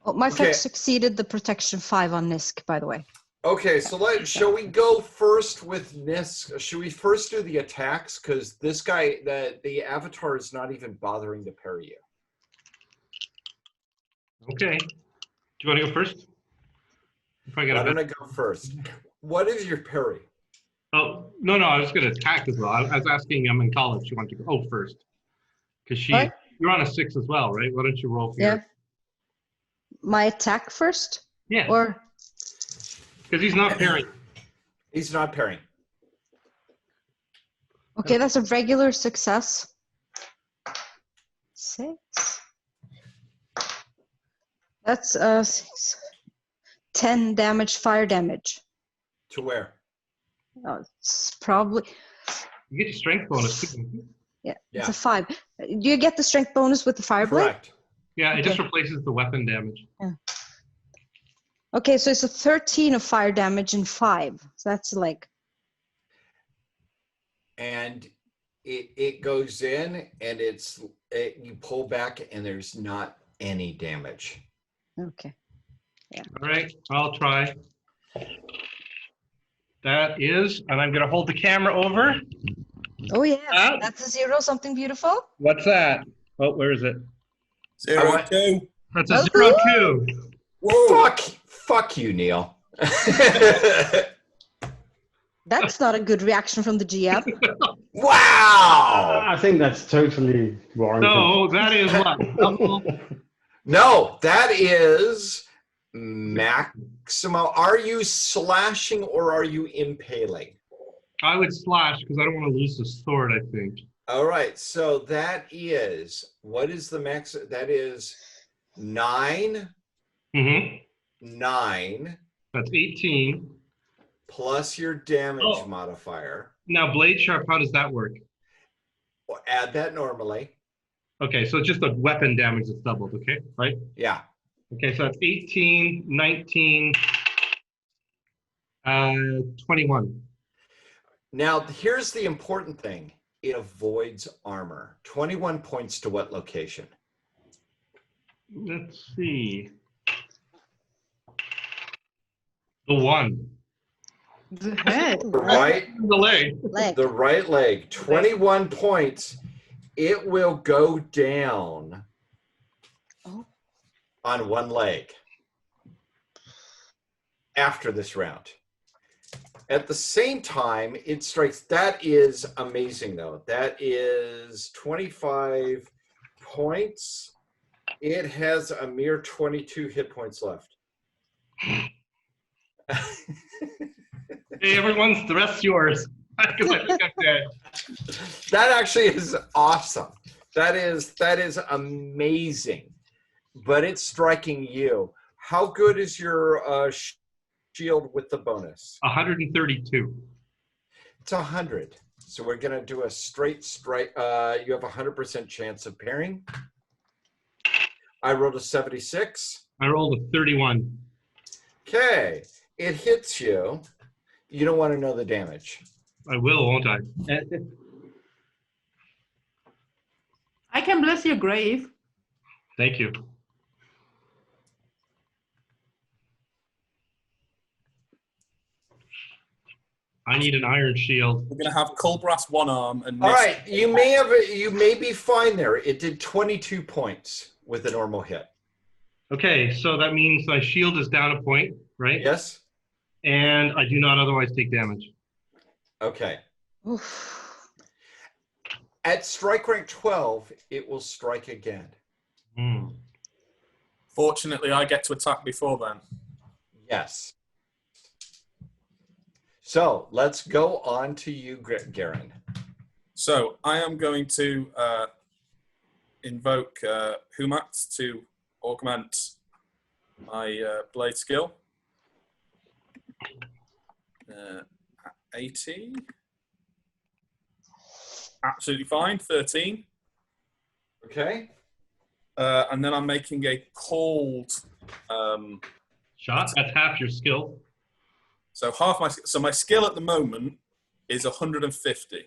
Oh, my Okay. fetch succeeded the protection 5 on Nisk, by the way. Okay, so shall we go first with Nisk? Should we first do the attacks? Because this guy, the avatar is not even bothering to parry you. Okay. Do you want to go first? If I got Why a don't bit. I go first? What is your parry? Oh, no, I was going to attack as well. I was asking in college. You want to go first? Because What? you're on a 6 as well, right? Why don't you roll for Yeah. your... My attack first? Yeah, Or because he's not parrying. He's not parrying. okay, that's a regular success. 6. That's 6. 10 damage, fire damage. To where? Oh, it's probably You get your strength bonus too. Yeah, it's Yeah. a 5. Do you get the strength bonus with the fire blade? Correct. Yeah, it Okay. just replaces the weapon damage. Okay, so it's a 13 of fire damage and 5. So that's like, And it goes in and you pull back and there's not any damage. okay. All right, I'll try. That is, and I'm going to hold the camera over. Oh yes, Ah. that's a 0, something beautiful. What's that? Oh, where is it? 0, 2. That's a Oh, 0-2. Whoa. Fuck you, Neil. That's not a good reaction from the GM. Wow. I think that's totally warranted. So that is what? Double? No, that is maximum. Are you slashing or are you impaling? I would slash because I don't want to lose the sword, I think. All right, so that is, what is the max? That is 9, Mm-hmm. 9 That's 18. plus your damage Oh. modifier. Now, blade sharp, how does that work? Well, add that normally. Okay, so it's just the weapon damage that's doubled, okay? Right? Yeah. Okay, so that's 18, 19, 21. Now, here's the important thing. It avoids armor. 21 points to what location? Let's see. The 1. The head. The right, The leg. Leg. the right leg. 21 points. It will go down Oh. on one leg after this round. At the same time, it strikes. That is amazing, though. That is 25 points. It has a mere 22 hit points left. Hey, everyone's, the rest's yours. Because I think I'm dead. That actually is awesome. That is amazing. But it's striking you. How good is your shield with the bonus? 132. It's 100. So we're gonna do a straight strike. You have a 100% chance of parrying. I rolled a 76. I rolled a 31. Okay, it hits you. You don't want to know the damage. I will, won't I? I can bless your grave. Thank you. I need an iron shield. We're going to have Colbrass one arm and All Nisk- right, you may be fine there. It did 22 points with a normal hit. Okay, so that means my shield is down a point, right? Yes. And I do not otherwise take damage. Okay. Oof. At strike rank 12, it will strike again. Hmm. Fortunately, I get to attack before then. Yes. So let's go on to you, Garen. So I am going to invoke Humat to augment my blade skill. 18. Absolutely fine. 13. Okay. And then I'm making a cold. Shot? That's half your skill. So my skill at the moment is 150.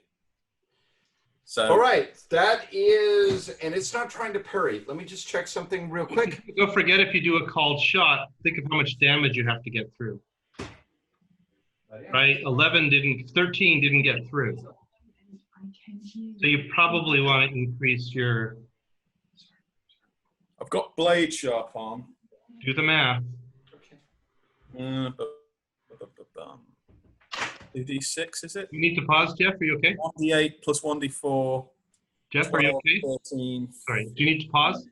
So All right. That is, and it's not trying to parry. Let me just check something real quick. Don't forget, if you do a called shot, think of how much damage you have to get through. Right? 13 didn't get through. So you probably want to increase your, I've got blade sharp on. do the math. 2d6, is it? You need to pause, Jeff? Are you okay? 1d8 plus 1d4. Jeff, are you 12, okay? 13. Sorry, do you need to pause?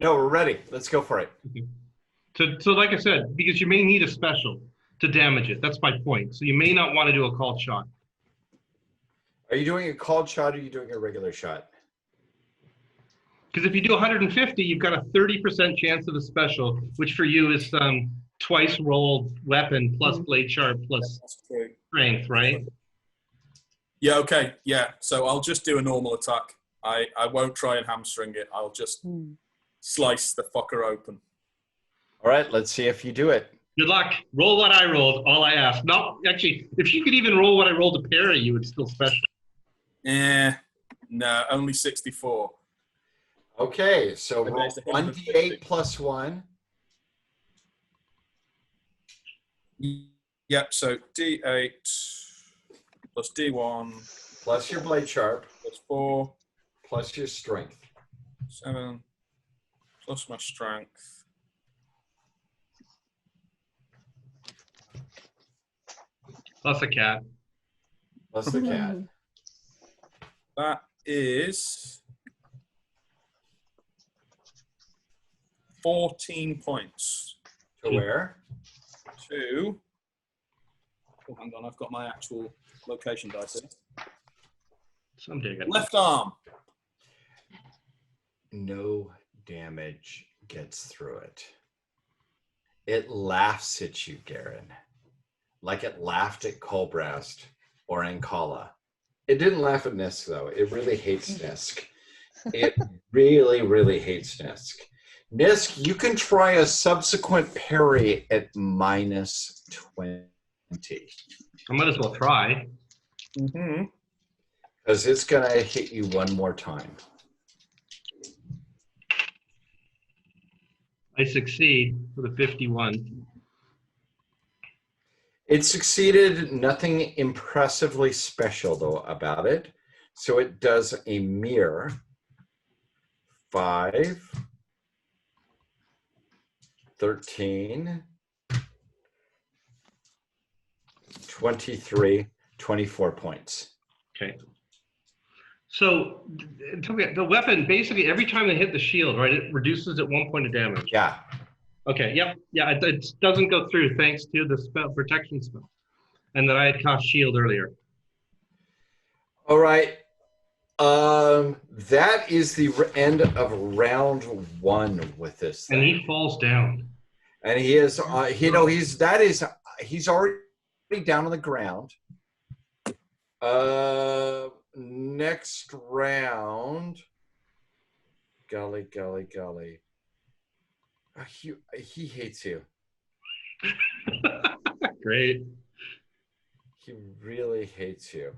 No, we're ready. Let's go for it. Okay. So like I said, because you may need a special to damage it. That's my point. So you may not want to do a called shot. Are you doing a called shot or are you doing a regular shot? Because if you do 150, you've got a 30% chance of a special, which for you is twice rolled weapon plus blade sharp plus That's true. strength, right? Yeah, okay. Yeah, so I'll just do a normal attack. I won't try and hamstring it. I'll just slice the fucker open. All right, let's see if you do it. Good luck. Roll what I rolled. All I ask. No, actually, if you could even roll what I rolled to parry, you would still special. No, only 64. Okay, so Okay, roll so 1d8 plus 1. Yep, so D8 plus D1 Plus your blade sharp, plus 4, plus your strength. 7, plus my strength. Plus a cat. Plus the cat. That is 14 points. To where? To, oh, hang on, I've got my actual location dice here. Someday I got Left arm. No damage gets through it. It laughs at you, Garen. Like it laughed at Colbrast or Ankala. It didn't laugh at Nisk, though. It really hates Nisk. It really, really hates Nisk. Nisk, you can try a subsequent parry at minus 20. I might as well try. Because it's going to hit you one more time. I succeed with a 51. It succeeded. Nothing impressively special, though, about it. So it does a mere 5, 13, 23, 24 points. Okay. So the weapon, basically, every time they hit the shield, right, it reduces it 1 point of damage. Yeah. Okay, yep. Yeah, it doesn't go through thanks to the spell protection spell. And that I had cast shield earlier. All right. That is the end of round 1 with this thing. And he falls down. And he is, he's already down on the ground. Next round. Golly. He hates you. Great. He really hates you.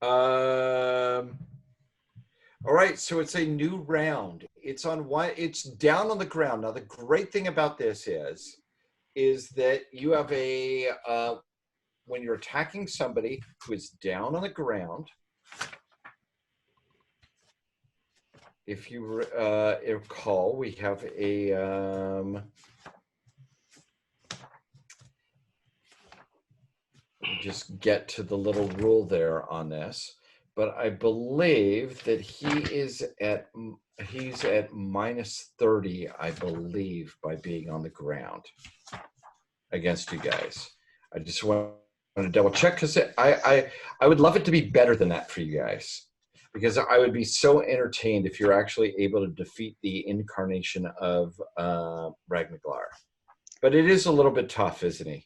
All right, so it's a new round. It's on one. It's down on the ground. Now, the great thing about this is that you have a when you're attacking somebody who is down on the ground. If you recall, we have a just get to the little rule there on this, but I believe that he's at minus 30, I believe, by being on the ground against you guys. I just want to double check because I would love it to be better than that for you guys, because I would be so entertained if you're actually able to defeat the incarnation of Ragnaglar. But it is a little bit tough, isn't he?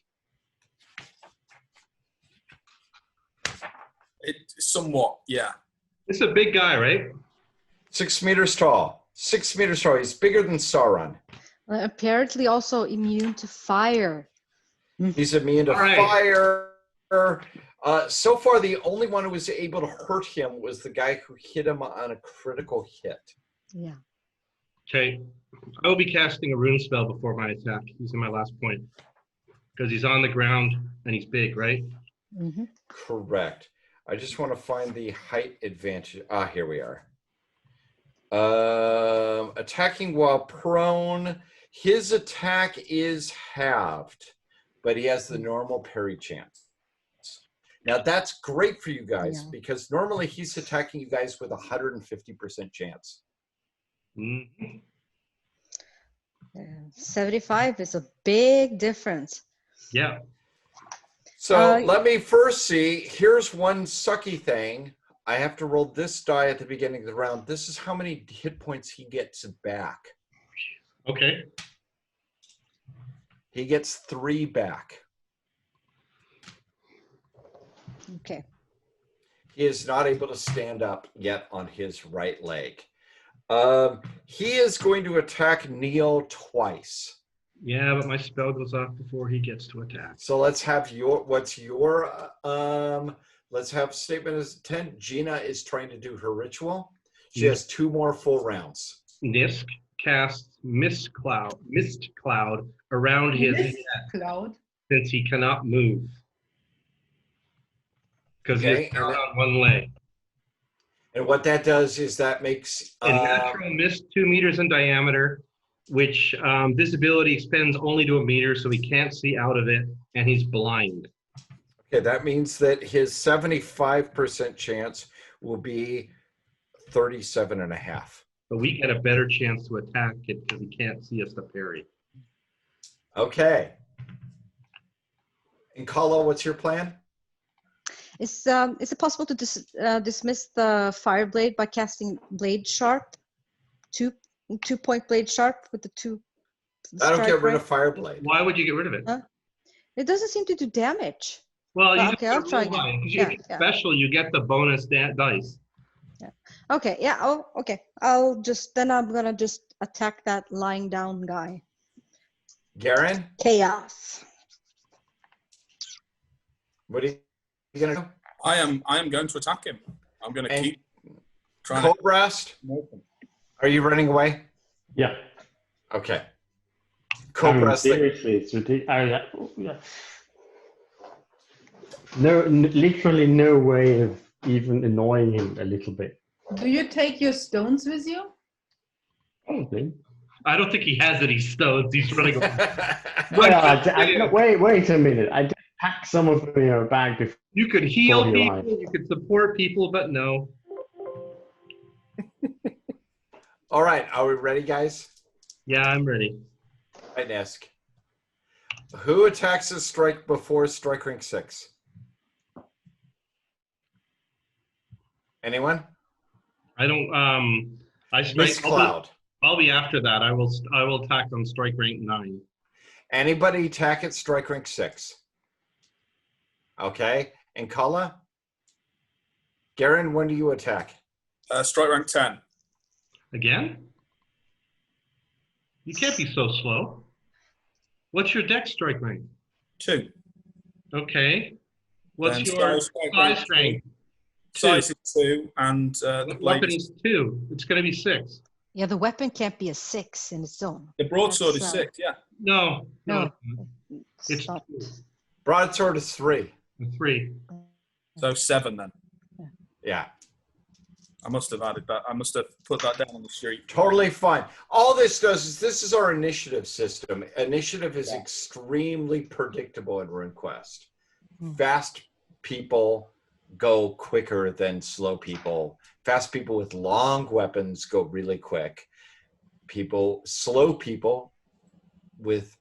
Somewhat, yeah. This is a big guy, right? 6 meters tall. 6 meters tall. He's bigger than Sauron. Apparently also immune to fire. He's immune to fire. So far, the only one who was able to hurt him was the guy who hit him on a critical hit. Yeah. Okay. I will be casting a rune spell before my attack using my last point. Because he's on the ground and he's big, right? Mm-hmm. Correct. I just want to find the height advantage. Ah, here we are. Attacking while prone. His attack is halved, but he has the normal parry chance. Now, that's great for you guys because normally he's attacking you guys with 150% chance. Mm-hmm. 75 is a big difference. Yeah. So let me first see. Here's one sucky thing. I have to roll this die at the beginning of the round. This is how many hit points he gets back. Okay. He gets 3 back. Okay. He is not able to stand up yet on his right leg. He is going to attack Neil twice. Yeah, but my spell goes off before he gets to attack. So let's have let's have statement as 10. Gina is trying to do her ritual. She has 2 more full rounds. Nisk casts mist cloud around his head cloud. since he cannot move. Because Okay, he's down on one leg. And what that does is that makes A natural mist 2 meters in diameter, which visibility extends only to a meter, so he can't see out of it, and he's blind. Okay, that means that his 75% chance will be 37.5. But we get a better chance to attack it because he can't see us to parry. Okay. And Kala, what's your plan? Is it possible to dismiss the fire blade by casting blade sharp, 2-point blade sharp with the 2? That'll get rid of fire blade. Why would you get rid of it? Huh? It doesn't seem to do damage. Well, you okay, I'll try again. Because you get special, you get the bonus dice. Yeah. Okay. Yeah. Oh, okay. I'm gonna just attack that lying down guy. Garen? Chaos. What are you gonna do? I am going to attack him. I'm going to keep trying. Cobrast? Are you running away? Yeah. Okay. I mean, Cobrast. seriously, it's ridiculous. Literally no way of even annoying him a little bit. Do you take your stones with you? Probably. I don't think he has any stones. He's running away. Wait a minute. I did pack some of them in a bag before. You could heal Before he people, arrived. you could support people, but no. All right. Are we ready, guys? Yeah, I'm ready. All right, Nisk. Who attacks a strike before strike rank 6? Anyone? I don't. I strike. Miss Cloud. I'll be after that. I will attack on strike rank 9. Anybody attack at strike rank 6? Okay. And Kala? Garen, when do you attack? Strike rank 10. Again? You can't be so slow. What's your dex strike rank? 2. Okay. What's Then your size rank? 2. Size is 2, and the blade Weapon is 2. It's going to be 6. Yeah, the weapon can't be a 6 in its own. The broadsword is That's, 6, yeah. No. It's It's not. Broadsword is 3. 3. So 7 then. Yeah. I must have added that. I must have put that down on the sheet. Totally fine. All this does is this is our initiative system. Initiative is extremely predictable in RuneQuest. Fast people go quicker than slow people. Fast people with long weapons go really quick. Slow people with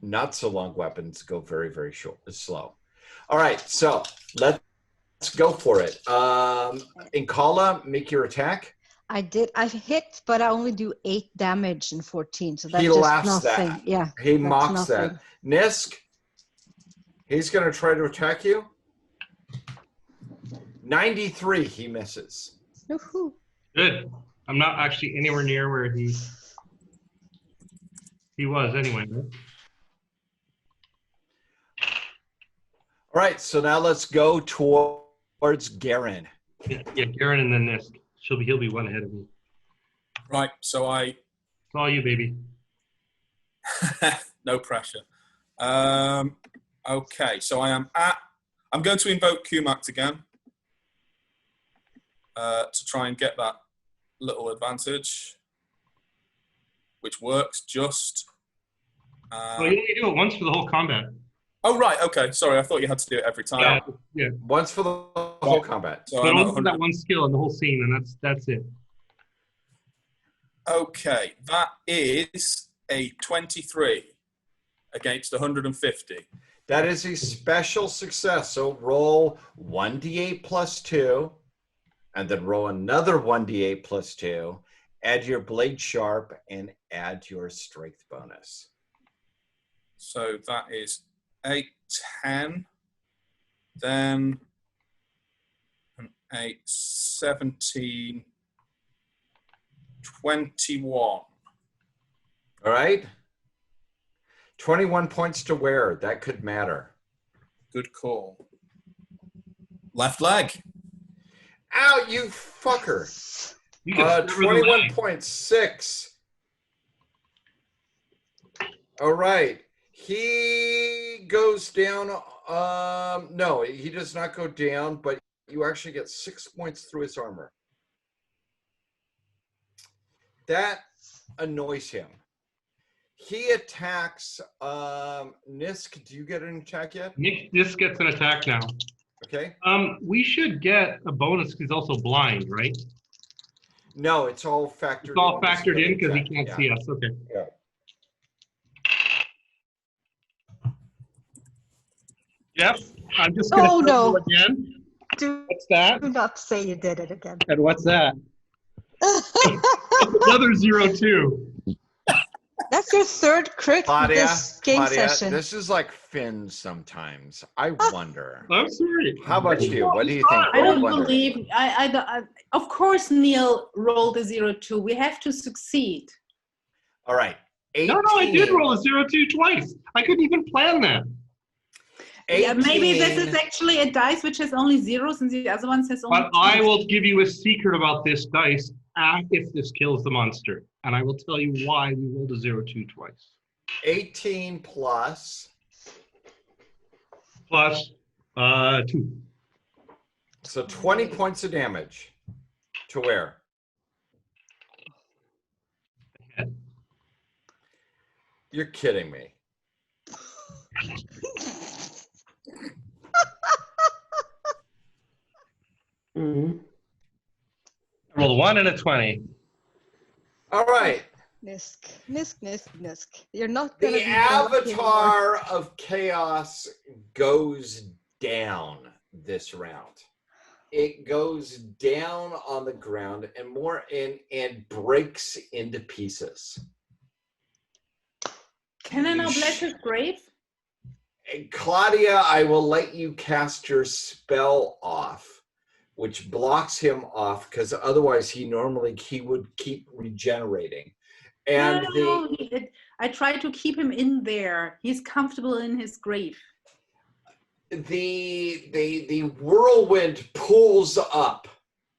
not so long weapons go very, very slow. All right, so let's go for it. Inkala, make your attack. I did. I hit, but I only do 8 damage in 14. So that's He just laughs nothing. that. Yeah. He that's mocks nothing. that. Nisk, he's going to try to attack you. 93, he misses. Woohoo. Good. I'm not actually anywhere near where he was anyway. Right? All right, so now let's go towards Garen. Yeah, Garen and then Nisk. He'll be 1 ahead of me. Right, so It's all you, baby. no pressure. Okay, so I'm going to invoke Kumact again to try and get that little advantage, which works just. You only do it once for the whole combat. Oh, right, okay. Sorry, I thought you had to do it every time. Yeah. Once for the whole combat. So But I'm at only for that 100. one skill in the whole scene, and that's it. Okay, that is a 23 against 150. That is a special success. So roll 1d8 plus 2, and then roll another 1d8 plus 2. Add your blade sharp and add your strength bonus. So that is 8, 10, then an 8, 17, 21. All right. 21 points to wear. That could matter. Good call. Left leg. Ow, you fucker. You can 21.6. All right. He goes down. No, he does not go down, but you actually get 6 points through his armor. That annoys him. He attacks Nisk. Do you get an attack yet? Nisk gets an attack now. Okay. We should get a bonus because he's also blind, right? No, it's all factored. It's all factored in because he can't see us. Okay. Yeah. Yep. I'm just going to Oh, no. again. Do What's that? not say you did it again. And what's that? Another 0-2. That's your third crit for this game session. This is like Finn sometimes. I wonder. I'm sorry. How about you? What do you think? I don't believe. Of course, Neil rolled a 0-2. We have to succeed. All right. 18. No, I did roll a 0-2 twice. I couldn't even plan that. 18. Yeah, maybe this is actually a dice which has only zeros and the other one has only But I will give you a secret about this dice if this kills the monster. And I will tell you why we rolled a 0-2 twice. 18 plus. Plus 2. So 20 points of damage to where? You're kidding me. Mm-hmm. I rolled a 1 and a 20. All right. Nisk. You're not gonna The be lucky anymore. avatar of chaos goes down this round. It goes down on the ground and breaks into pieces. Can I now bless his grave? Claudia, I will let you cast your spell off, which blocks him off because otherwise he would keep regenerating. And No, I try to keep him in there. He's comfortable in his grave. the whirlwind pulls up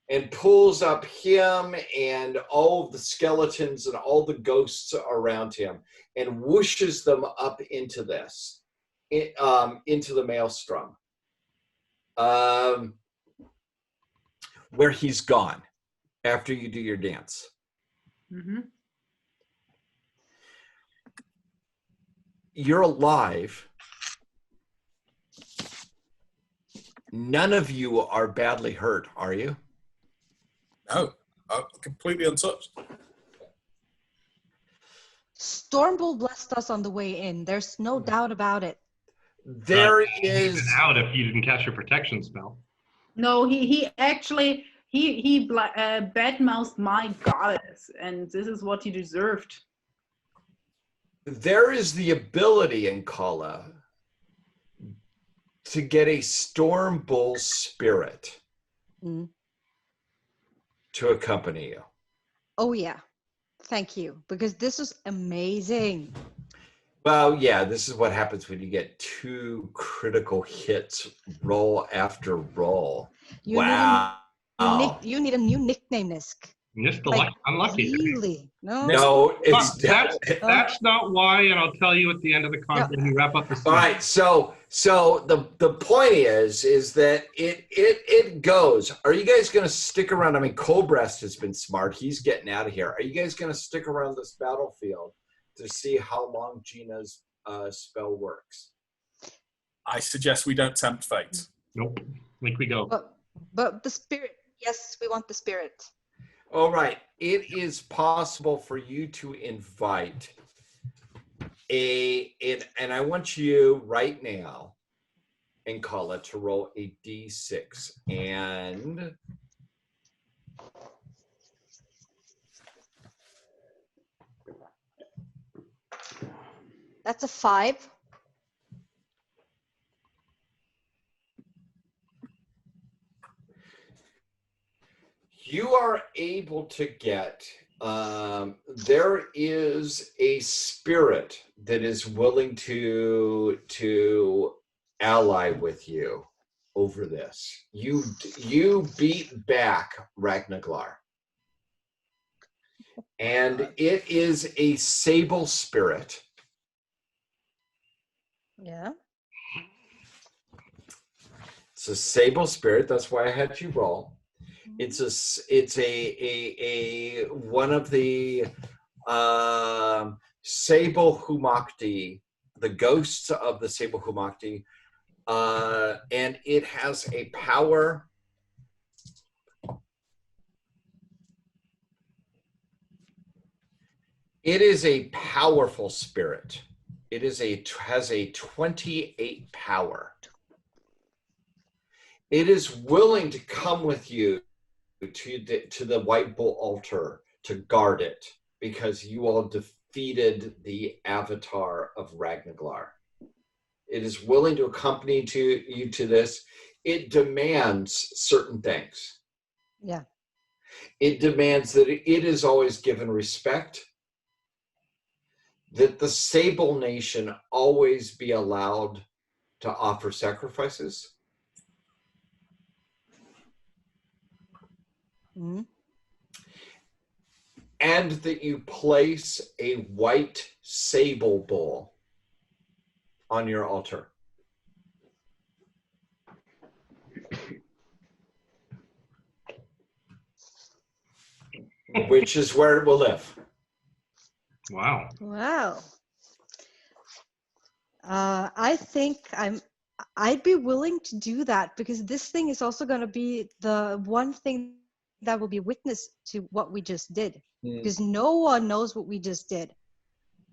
him and all of the skeletons and all the ghosts around him and whooshes them up into into the maelstrom, where he's gone after you do your dance. Mm-hmm. You're alive. None of you are badly hurt, are you? No, I'm completely untouched. Stormbull blessed us on the way in. There's no doubt about it. There You is out if you didn't cast your protection spell. No, he actually badmouthed my goddess, and this is what he deserved. there is the ability in Kala to get a Stormbull spirit to accompany you. Oh yeah, thank you, because this is amazing. Well, yeah, this is what happens when you get 2 critical hits roll after roll. You Wow. you need a new nickname, Nisk. Just the Like, unlucky. Really? No. No, it's That's not why, and I'll tell you at the end of the conference when we wrap up the all right. So the point is that it goes. Are you guys going to stick around? I mean, Colbreast has been smart. He's getting out of here. Are you guys going to stick around this battlefield to see how long Gina's spell works? I suggest we don't tempt fate. Nope. Like we go. But the spirit. Yes, we want the spirit. All right. It is possible for you to invite and I want you right now and call it to roll a d6 and That's a 5. You are able to get, there is a spirit that is willing to ally with you over this. You beat back Ragnaglar. And it is a sable spirit. Yeah. It's a sable spirit. That's why I had you roll. It's a one of the Sable Humakti, the ghosts of the Sable Humakti, and it has a power. It is a powerful spirit. It is has a 28 power. It is willing to come with you to the White Bull altar to guard it because you all defeated the avatar of Ragnaglar. It is willing to accompany you to this. It demands certain things. Yeah. It demands that it is always given respect, that the Sable Nation always be allowed to offer sacrifices. Mm-hmm. And that you place a white sable bull on your altar. Which is where it will live. Wow. Wow. I think I'd be willing to do that because this thing is also going to be the one thing that will be witness to what we just did, because no one knows what we just did.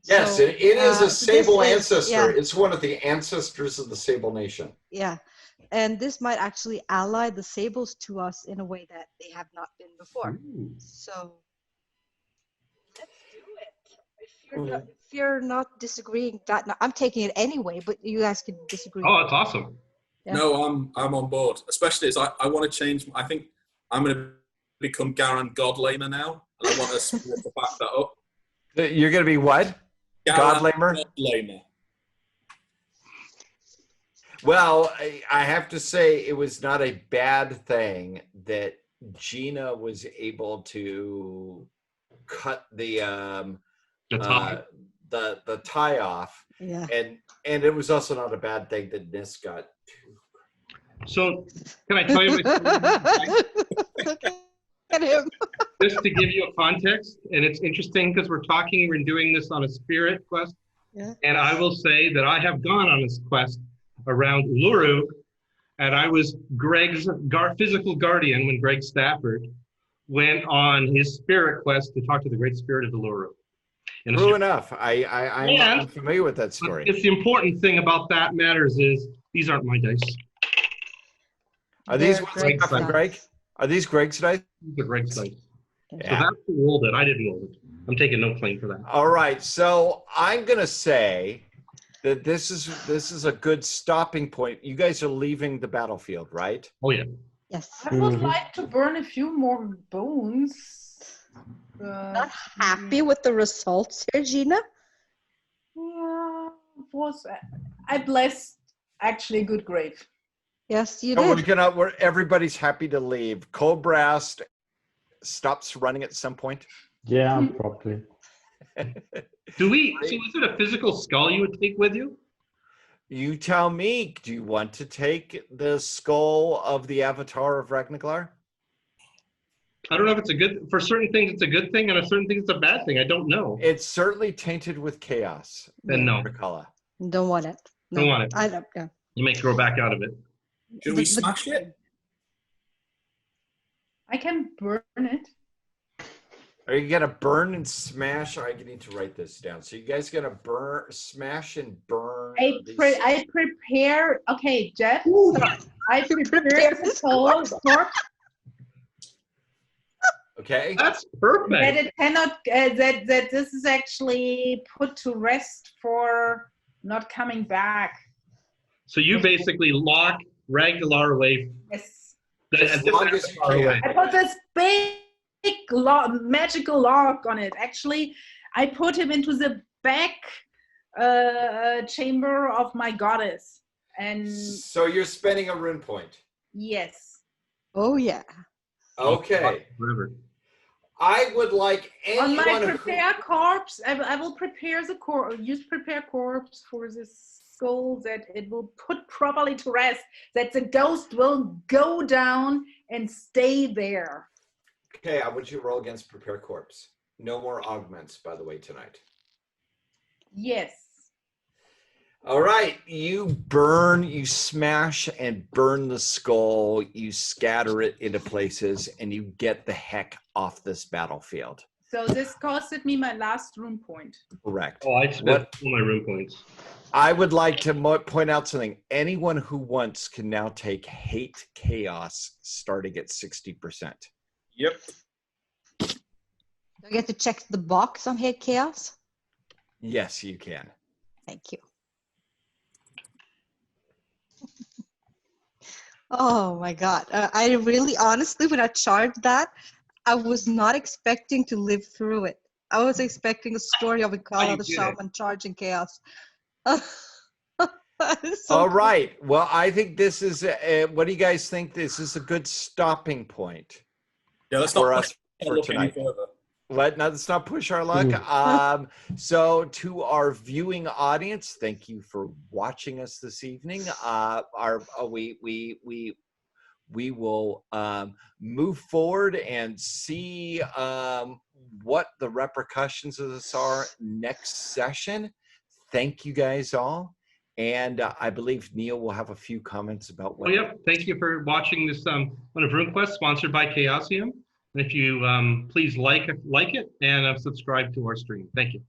Yes, So, it is a sable ancestor. Yeah. It's one of the ancestors of the Sable Nation. Yeah, and this might actually ally the sables to us in a way that they have not been before. Ooh. So let's do it. If you're not disagreeing, I'm taking it anyway. But you guys can disagree. Oh, that's awesome. Yeah. No, I'm on board. Especially as I want to change. I think I'm going to become Garan Godlamer now, and I want a spirit to back that up. You're going to be what? Godlamer? Godlamer. Well, I have to say it was not a bad thing that Gina was able to cut the tie off. Yeah. And it was also not a bad thing that Nis got. So, can I tell you my story? At him. Just to give you a context, and it's interesting because we're doing this on a spirit quest. Yeah. And I will say that I have gone on this quest around Uluru, and I was Greg's physical guardian when Greg Stafford went on his spirit quest to talk to the great spirit of Uluru. And True enough. I'm familiar with that story. It's the important thing about that matters is these aren't my dice. Are these ones I got from Greg? Are these Greg's dice? These are Greg's dice. Yeah. So that's who rolled it. I didn't roll it. I'm taking no claim for that. All right. So I'm gonna say that this is a good stopping point. You guys are leaving the battlefield, right? Oh yeah. Yes. I would like to burn a few more bones. Not happy with the results here, Gina? Yeah, I blessed actually a good grave. Yes, you No, did. everybody's happy to leave. Colbrast stops running at some point. Yeah, probably. So is it a physical skull you would take with you? You tell me, do you want to take the skull of the avatar of Ragnaglar? I don't know if for certain things it's a good thing, and for certain things it's a bad thing. I don't know. It's certainly tainted with chaos. Then no. Rakala. Don't want it. No, Don't want it. I don't. Yeah. You may grow back out of it. Should we smash it? I can burn it. Are you gonna burn and smash? I need to write this down. So you guys gonna smash and burn? I prepare. Okay, Jeff. So I prepare this whole corpse. Okay. That's perfect. That it cannot. That this is actually put to rest for not coming back. So you basically lock Ragnar away. Yes. As long as you can. I put this big magical lock on it. Actually, I put him into the back chamber of my goddess. And So you're spending a rune point. yes. Oh yeah. Okay. River. I would like On my anyone prepare corpse, I will prepare the use prepare corpse for this skull that it will put properly to rest, that the ghost will go down and stay there. Okay, I want you to roll against prepare corpse. No more augments, by the way, tonight. Yes. All right, you burn, you smash and burn the skull, you scatter it into places, and you get the heck off this battlefield. So this costed me my last rune point. Correct. Oh, I spent all my room points. I would like to point out something. Anyone who wants can now take Hate Chaos starting at 60%. Yep. Do I get to check the box on Hate Chaos? Yes, you can. Thank you. Oh my God. I really, honestly, when I charged that, I was not expecting to live through it. I was expecting a story of a Kala the Shaman charging chaos. So All right. Well, I think this is, what do you guys think? This is a good stopping point Yeah, let's for not us for look any tonight. further. Let's not push our luck. So to our viewing audience, thank you for watching us this evening. We will move forward and see what the repercussions of this are next session. Thank you guys all. And I believe Neil will have a few comments about what. Oh, yep. Thank you for watching this one of RuneQuest, sponsored by Chaosium. And if you please like it and subscribe to our stream. Thank you.